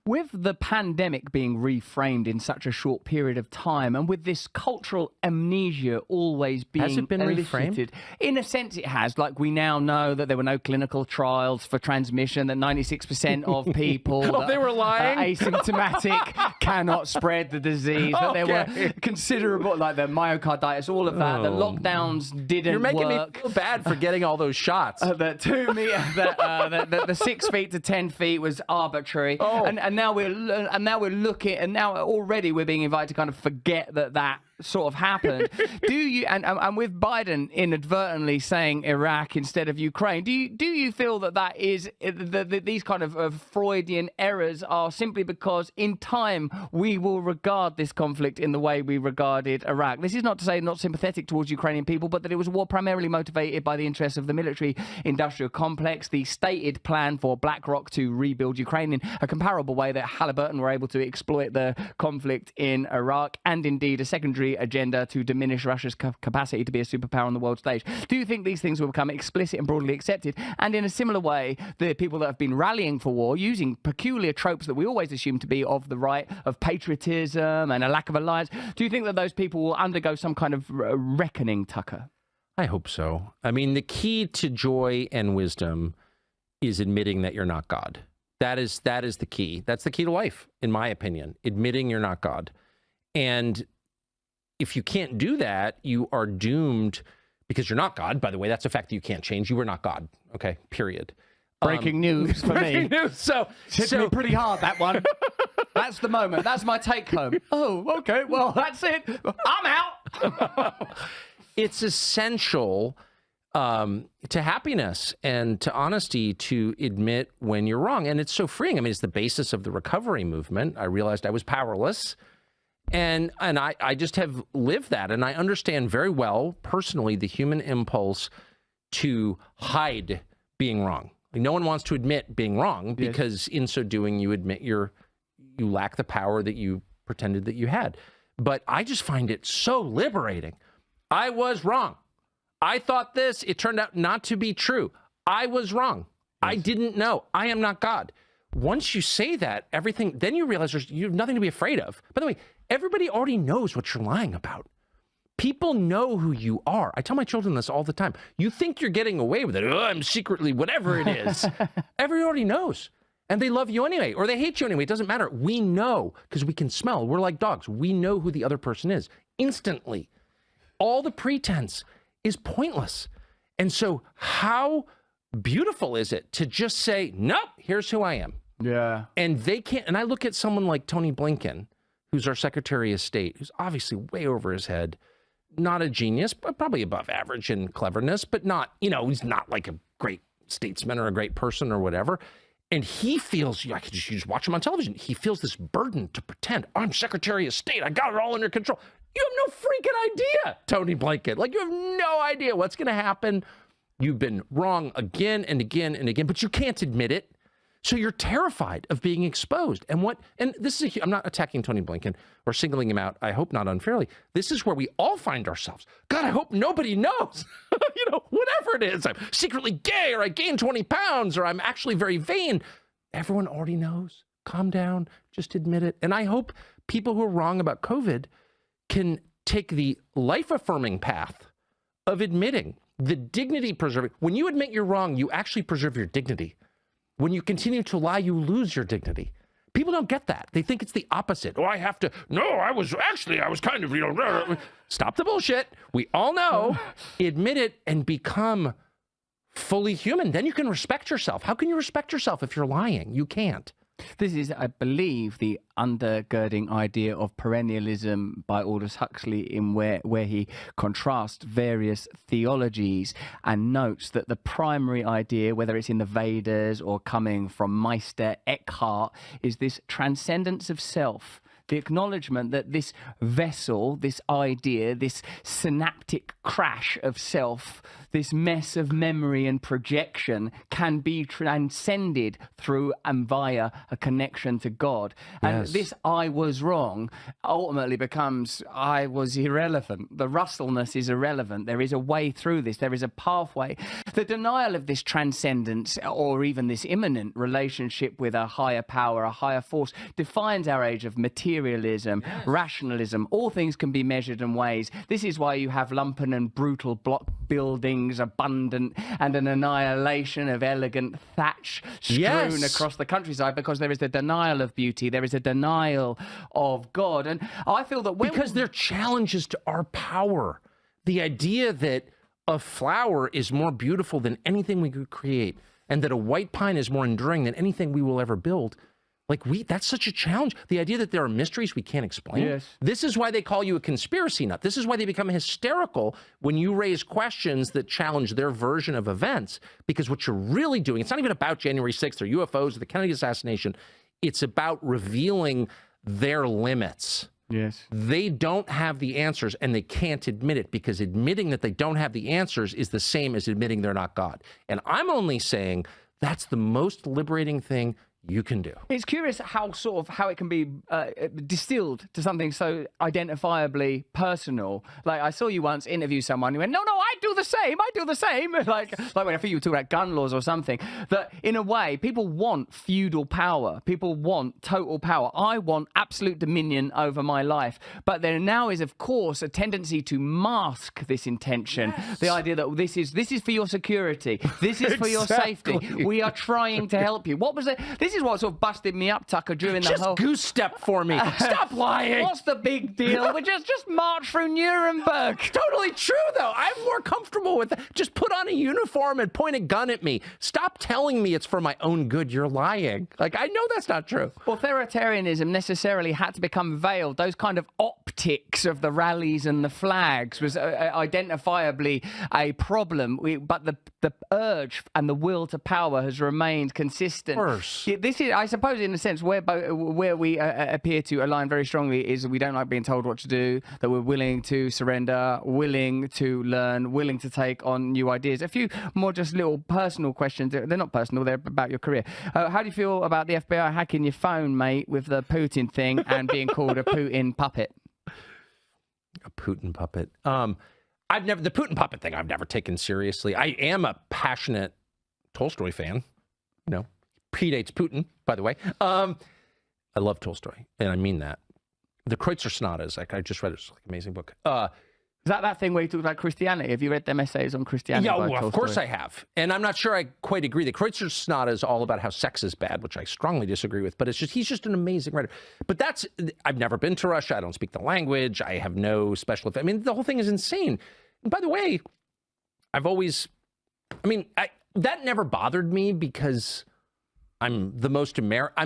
With the pandemic being reframed in such a short period of time, and with this cultural amnesia always being has it been reframed? In a sense it has. Like, we now know that there were no clinical trials for transmission, that 96% of people they were lying? Asymptomatic cannot spread the disease, that there were considerable, like the myocarditis, all of that, the lockdowns didn't You're making work. me feel bad for getting all those shots. The 2 meter, the 6 feet to 10 feet was arbitrary. And now we're looking, and now already we're being invited to kind of forget that sort of happened. Do you, and with Biden inadvertently saying Iraq instead of Ukraine, do you feel that is these kind of Freudian errors are simply because in time we will regard this conflict in the way we regarded Iraq? This is not to say not sympathetic towards Ukrainian people, but that it was a war primarily motivated by the interests of the military-industrial complex, the stated plan for BlackRock to rebuild Ukraine in a comparable way that Halliburton were able to exploit the conflict in Iraq, and indeed a secondary agenda to diminish Russia's capacity to be a superpower on the world stage. Do you think these things will become explicit and broadly accepted? And in a similar way, the people that have been rallying for war, using peculiar tropes that we always assume to be of the right, of patriotism and a lack of alliance, do you think that those people will undergo some kind of reckoning, Tucker? I hope so. I mean, the key to joy and wisdom is admitting that you're not God. That is the key. That's the key to life, in my opinion, admitting you're not God. And if you can't do that, you are doomed, because you're not God. By the way, that's a fact that you can't change. You were not God. Okay, period. Breaking news for me. So Hit me pretty hard, that one. That's the moment. That's my take home. Oh, okay. Well, that's it. I'm out. It's essential to happiness and to honesty to admit when you're wrong. And it's so freeing. I mean, it's the basis of the recovery movement. I realized I was powerless. And I just have lived that. And I understand very well, personally, the human impulse to hide being wrong. Like, no one wants to admit being wrong because in so doing, you admit you lack the power that you pretended that you had. But I just find it so liberating. I was wrong. I thought this. It turned out not to be true. I was wrong. Yes. I didn't know. I am not God. Once you say that, everything, then you realize you have nothing to be afraid of. By the way, everybody already knows what you're lying about. People know who you are. I tell my children this all the time. You think you're getting away with it. Oh, I'm secretly whatever it is. Everybody already knows. And they love you anyway, or they hate you anyway. It doesn't matter. We know because we can smell. We're like dogs. We know who the other person is instantly. All the pretense is pointless. And so how beautiful is it to just say, nope, here's who I am. Yeah. And they can't. And I look at someone like Tony Blinken, who's our Secretary of State, who's obviously way over his head, not a genius, but probably above average in cleverness, but not, he's not like a great statesman or a great person or whatever. And he feels, you just watch him on television, he feels this burden to pretend, I'm Secretary of State, I got it all under control. You have no freaking idea, Tony Blinken. Like, you have no idea what's going to happen. You've been wrong again and again and again, but you can't admit it. So you're terrified of being exposed. And this is, I'm not attacking Tony Blinken or singling him out, I hope not unfairly. This is where we all find ourselves. God, I hope nobody knows. Whatever it is, I'm secretly gay, or I gained 20 pounds, or I'm actually very vain. Everyone already knows. Calm down, just admit it. And I hope people who are wrong about COVID can take the life-affirming path of admitting the dignity-preserving. When you admit you're wrong, you actually preserve your dignity. When you continue to lie, you lose your dignity. People don't get that. They think it's the opposite. Oh, I was kind of, Stop the bullshit. We all know. Admit it and become fully human. Then you can respect yourself. How can you respect yourself if you're lying? You can't. This is, I believe, the undergirding idea of perennialism by Aldous Huxley, in where he contrasts various theologies and notes that the primary idea, whether it's in the Vedas or coming from Meister Eckhart, is this transcendence of self. The acknowledgement that this vessel, this idea, this synaptic crash of self, this mess of memory and projection can be transcended through and via a connection to God. And this I was wrong ultimately becomes I was irrelevant. The Russellness is irrelevant. There is a way through this. There is a pathway. The denial of this transcendence or even this immanent relationship with a higher power, a higher force, defines our age of materialism, rationalism. All things can be measured and weighed. This is why you have lumpen and brutal block buildings, abundant, and an annihilation of elegant thatch strewn across the countryside, because there is a denial of beauty, there is a denial of God. And I feel that because they're challenges to our power. The idea that a flower is more beautiful than anything we could create, and that a white pine is more enduring than anything we will ever build. That's such a challenge. The idea that there are mysteries we can't explain. Yes. This is why they call you a conspiracy nut. This is why they become hysterical when you raise questions that challenge their version of events. Because what you're really doing, it's not even about January 6th or UFOs or the Kennedy assassination. It's about revealing their limits. Yes. They don't have the answers, and they can't admit it, because admitting that they don't have the answers is the same as admitting they're not God. And I'm only saying that's the most liberating thing you can do. It's curious how it can be distilled to something so identifiably personal. Like, I saw you once interview someone who went, no, I do the same. Like when I think you were talking about gun laws or something, that in a way, people want feudal power. People want total power. I want absolute dominion over my life. But there now is, of course, a tendency to mask this intention. Yes. The idea that this is for your security. This is for your safety. We are trying to help you. This is what sort of busted me up, Tucker, during the whole... Just goose step for me. Stop lying. What's the big deal? We just march through Nuremberg. Totally true, though. I'm more comfortable with that. Just put on a uniform and point a gun at me. Stop telling me it's for my own good. You're lying. Like, I know that's not true. Authoritarianism necessarily had to become veiled. Those kind of optics of the rallies and the flags was identifiably a problem. But the urge and the will to power has remained consistent. Of course. This is, I suppose, in a sense, where we appear to align very strongly is we don't like being told what to do, that we're willing to surrender, willing to learn, willing to take on new ideas. A few more just little personal questions. They're not personal, they're about your career. How do you feel about the FBI hacking your phone, mate, with the Putin thing and being called a Putin puppet? A Putin puppet. The Putin puppet thing I've never taken seriously. I am a passionate Tolstoy fan. You know, predates Putin, by the way. I love Tolstoy, and I mean that. The Kreutzer Sonatas, I just read it. It's like an amazing book. Is that thing where he talks about Christianity? Have you read them essays on Christianity? Yeah, well, of course I have. And I'm not sure I quite agree. The Kreutzer Sonata is all about how sex is bad, which I strongly disagree with. But it's just, he's just an amazing writer. But I've never been to Russia. I don't speak the language. I have no special, I mean, the whole thing is insane. And by the way, that never bothered me because I'm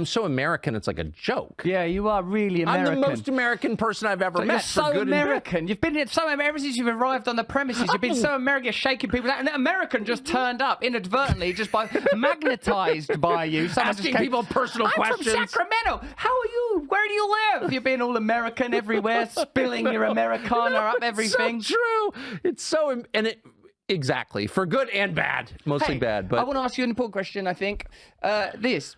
so American, it's like a joke. Yeah, you are really American. I'm the most American person I've ever met. You're so American. You've been so ever since you've arrived on the premises. You've been so American, you're shaking people out. And American just turned up inadvertently, just by magnetized by you. Asking people personal questions. I'm from Sacramento. How are you? Where do you live? You're being all American everywhere, spilling your Americana up everything. It's so true. It's so, exactly, for good and bad, mostly bad. But I want to ask you an important question. I think there's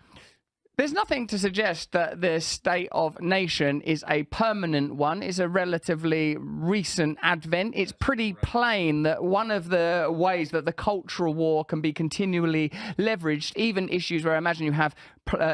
nothing to suggest that the state of nation is a permanent one. It's a relatively recent advent. It's pretty plain that one of the ways that the cultural war can be continually leveraged, even issues where I imagine you have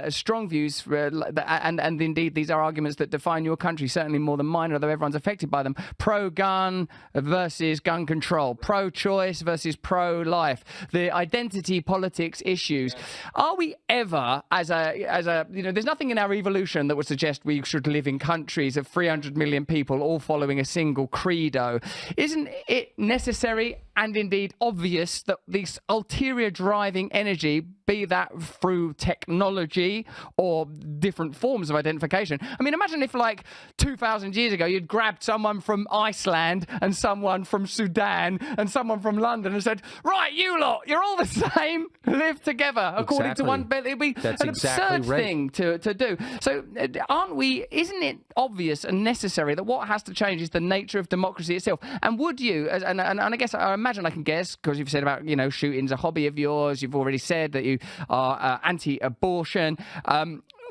strong views, and indeed these are arguments that define your country, certainly more than mine, although everyone's affected by them. Pro-gun versus gun control, pro-choice versus pro-life, the identity politics issues. Are we ever, as a there's nothing in our evolution that would suggest we should live in countries of 300 million people all following a single credo. Isn't it necessary and indeed obvious that this ulterior driving energy, be that through technology or different forms of identification? I mean, imagine if like 2,000 years ago you'd grabbed someone from Iceland and someone from Sudan and someone from London and said, right, you lot, you're all the same, live together according to one. It'd be an absurd thing to do. So isn't it obvious and necessary that what has to change is the nature of democracy itself? And would you, and I guess I imagine I can guess, because you've said about, shooting's a hobby of yours, you've already said that you are anti-abortion.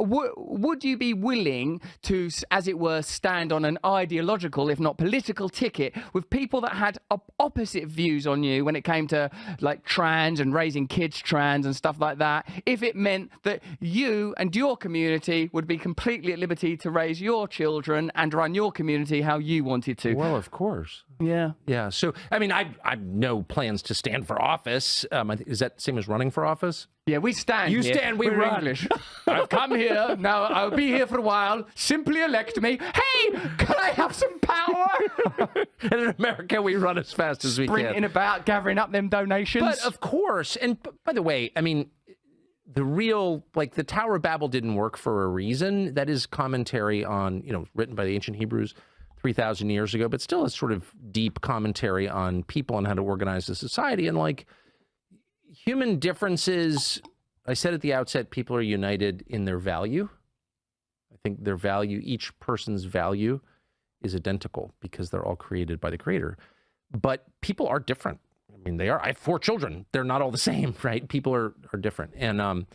Would you be willing to, as it were, stand on an ideological, if not political, ticket with people that had opposite views on you when it came to like trans and raising kids trans and stuff like that, if it meant that you and your community would be completely at liberty to raise your children and run your community how you wanted to? Well, of course. Yeah. Yeah. So, I mean, I've no plans to stand for office. Is that the same as running for office? Yeah, we stand. You here. stand, we We're run. English. I've come here. Now I'll be here for a while. Simply elect me. Hey, can I have some power? And in America, we run as fast as we can. Sprinting about, gathering up them donations. But of course, and by the way, I mean, the Tower of Babel didn't work for a reason. That is commentary on, written by the ancient Hebrews 3,000 years ago, but still a sort of deep commentary on people and how to organize a society. And like, human differences, I said at the outset, people are united in their value. I think their value, each person's value is identical because they're all created by the Creator. But people are different. I mean, they are. I have 4 children. They're not all the same, right? People are different. And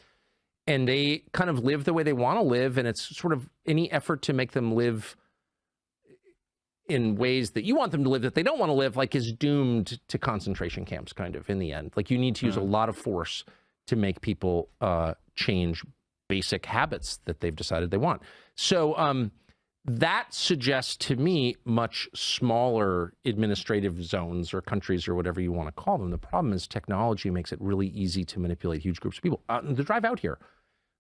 they kind of live the way they want to live. And it's sort of any effort to make them live in ways that you want them to live that they don't want to live, like, is doomed to concentration camps, kind of, in the end. Like, you need to use a lot of force to make people change basic habits that they've decided they want. So that suggests to me much smaller administrative zones or countries or whatever you want to call them. The problem is technology makes it really easy to manipulate huge groups of people. To drive out here,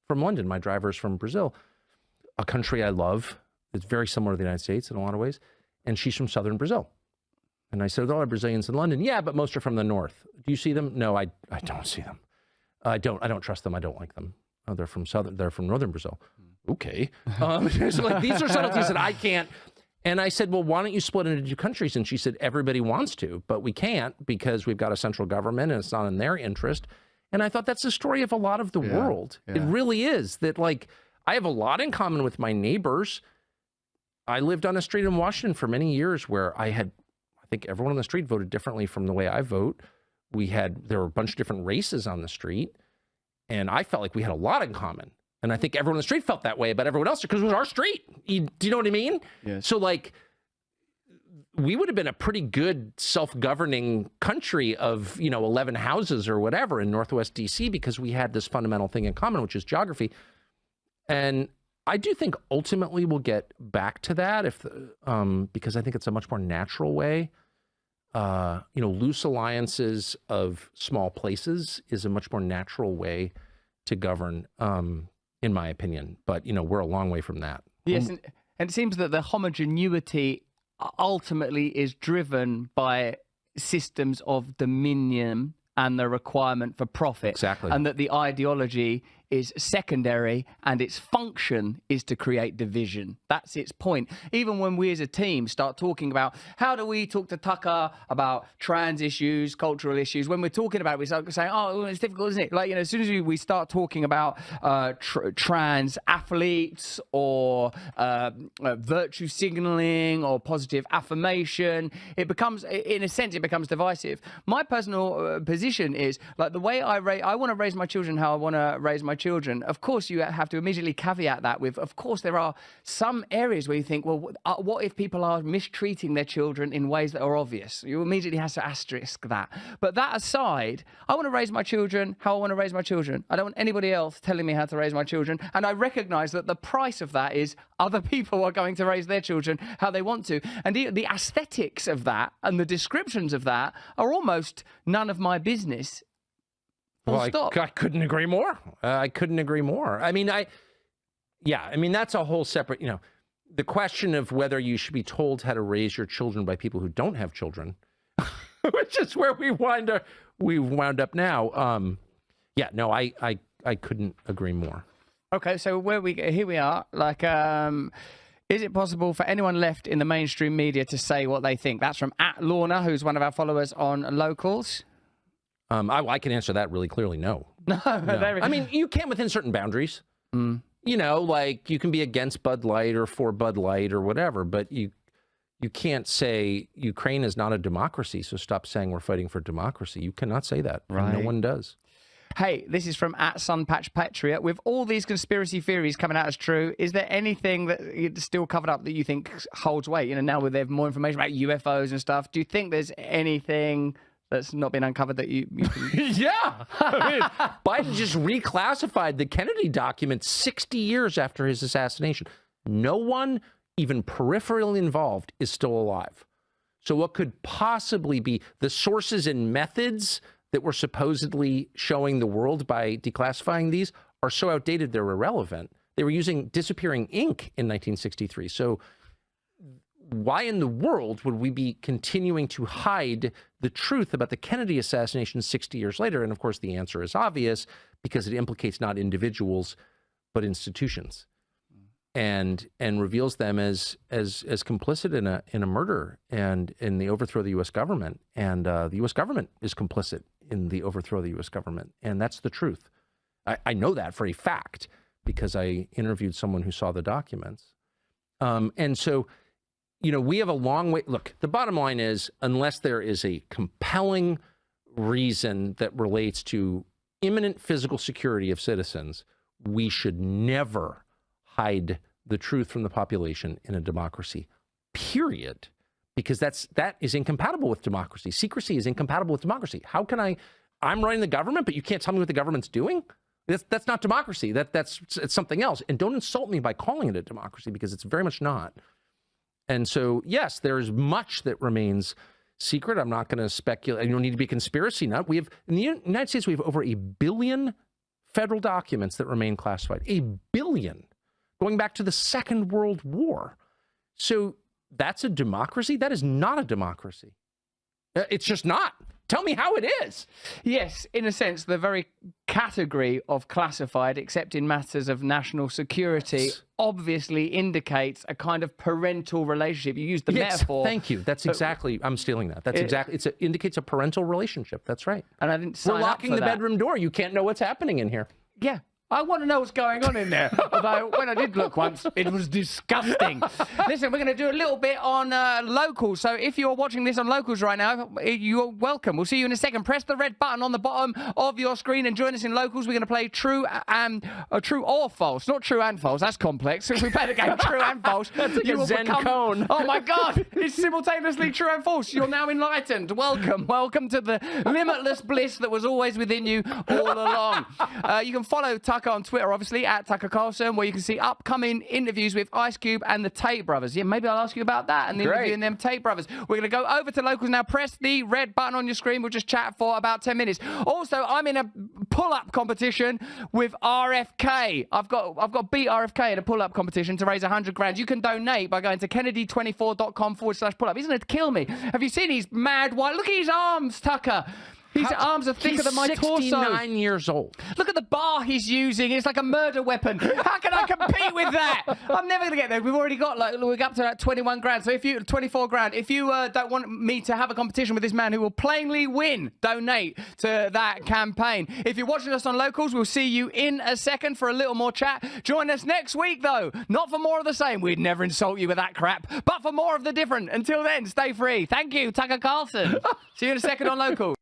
from London. My driver's from Brazil, a country I love. It's very similar to the United States in a lot of ways. And she's from southern Brazil. And I said, there are Brazilians in London. Yeah, but most are from the north. Do you see them? No, I don't see them. I don't trust them. I don't like them. Oh, they're from northern Brazil. Okay. So like, these are subtleties that I can't. And I said, well, why don't you split into 2 countries? And she said, everybody wants to, but we can't because we've got a central government and it's not in their interest. And I thought that's the story of a lot of the world. Yeah. It really is. That, like, I have a lot in common with my neighbors. I lived on a street in Washington for many years where I think everyone on the street voted differently from the way I vote. There were a bunch of different races on the street, and I felt like we had a lot in common. And I think everyone on the street felt that way about everyone else because it was our street. Do you know what I mean? Yes. So, like, we would have been a pretty good self-governing country of, 11 houses or whatever in Northwest DC because we had this fundamental thing in common, which is geography. And I do think ultimately we'll get back to that because I think it's a much more natural way. Loose alliances of small places is a much more natural way to govern, in my opinion. But, we're a long way from that. Yes, and it seems that the homogeneity ultimately is driven by systems of dominion and the requirement for profit. Exactly. And that the ideology is secondary and its function is to create division. That's its point. Even when we as a team start talking about how do we talk to Tucker about trans issues, cultural issues, when we're talking about it, we start saying, oh, it's difficult, isn't it? Like, as soon as we start talking about trans athletes or virtue signaling or positive affirmation, it becomes, in a sense, it becomes divisive. My personal position is, like, the way I want to raise my children how I want to raise my children. Of course, you have to immediately caveat that with, of course, there are some areas where you think, well, what if people are mistreating their children in ways that are obvious? You immediately have to asterisk that. But that aside, I want to raise my children how I want to raise my children. I don't want anybody else telling me how to raise my children. And I recognize that the price of that is other people are going to raise their children how they want to. And the aesthetics of that and the descriptions of that are almost none of my business. Well, I couldn't agree more. I couldn't agree more. I mean, that's a whole separate, the question of whether you should be told how to raise your children by people who don't have children, which is where we wound up now. I couldn't agree more. Okay, so here we are. Like, is it possible for anyone left in the mainstream media to say what they think? That's from @Lorna, who's one of our followers on Locals. I can answer that really clearly. No. I mean, you can within certain boundaries. Like you can be against Bud Light or for Bud Light or whatever, but you can't say Ukraine is not a democracy, so stop saying we're fighting for democracy. You cannot say that. Right. No one does. Hey, this is from @SunPatchPatriot. With all these conspiracy theories coming out as true, is there anything that is still covered up that you think holds weight? Now with there's more information about UFOs and stuff, do you think there's anything that's not been uncovered that you can... Yeah. I mean, Biden just reclassified the Kennedy documents 60 years after his assassination. No one, even peripherally involved, is still alive. So what could possibly be the sources and methods that were supposedly showing the world by declassifying these are so outdated they're irrelevant. They were using disappearing ink in 1963. So why in the world would we be continuing to hide the truth about the Kennedy assassination 60 years later? And of course, the answer is obvious because it implicates not individuals, but institutions, and reveals them as complicit in a murder and in the overthrow of the U.S. government. And the U.S. government is complicit in the overthrow of the U.S. government. And that's the truth. I know that for a fact because I interviewed someone who saw the documents. And so, we have a long way. Look, the bottom line is, unless there is a compelling reason that relates to imminent physical security of citizens, we should never hide the truth from the population in a democracy, period. Because that is incompatible with democracy. Secrecy is incompatible with democracy. How can I'm running the government, but you can't tell me what the government's doing? That's not democracy. It's something else. And don't insult me by calling it a democracy, because it's very much not. And so, yes, there's much that remains secret. I'm not going to speculate. You don't need to be a conspiracy nut. In the United States, we have over 1 billion federal documents that remain classified. 1 billion, going back to the Second World War. So that's a democracy? That is not a democracy. It's just not. Tell me how it is. Yes, in a sense, the very category of classified, except in matters of national security, obviously indicates a kind of parental relationship. You used the metaphor. Thank you. That's exactly, I'm stealing that. That's exactly, it indicates a parental relationship. That's right. And I didn't sign We're locking up for the that. bedroom door. You can't know what's happening in here. Yeah. I want to know what's going on in there. Although, when I did look once, it was disgusting. Listen, we're going to do a little bit on locals. So if you're watching this on locals right now, you're welcome. We'll see you in a second. Press the red button on the bottom of your screen and join us in locals. We're going to play true or false. Not true and false. That's complex. If we play the game true and false, that's like a Zen cone. Oh, my God. It's simultaneously true and false. You're now enlightened. Welcome. Welcome to the limitless bliss that was always within you all along. You can follow Tucker on Twitter, obviously, at Tucker Carlson, where you can see upcoming interviews with Ice Cube and the Tate brothers. Yeah, maybe I'll ask you about that and the interview in them Tate brothers. We're going to go over to locals now. Press the red button on your screen. We'll just chat for about 10 minutes. Also, I'm in a pull-up competition with RFK. I've got to beat RFK in a pull-up competition to raise 100 grand. You can donate by going to kennedy24.com/pull-up. Isn't it kill me? Have you seen his mad white? Look at his arms, Tucker. His arms are thicker than my torso. He's 69 years old. Look at the bar he's using. It's like a murder weapon. How can I compete with that? I'm never going to get there. We've already got, like, we're up to like 21 grand. So if you, 24 grand. If you don't want me to have a competition with this man who will plainly win, donate to that campaign. If you're watching us on locals, we'll see you in a second for a little more chat. Join us next week, though. Not for more of the same. We'd never insult you with that crap, but for more of the different. Until then, stay free. Thank you, Tucker Carlson. See you in a second on locals.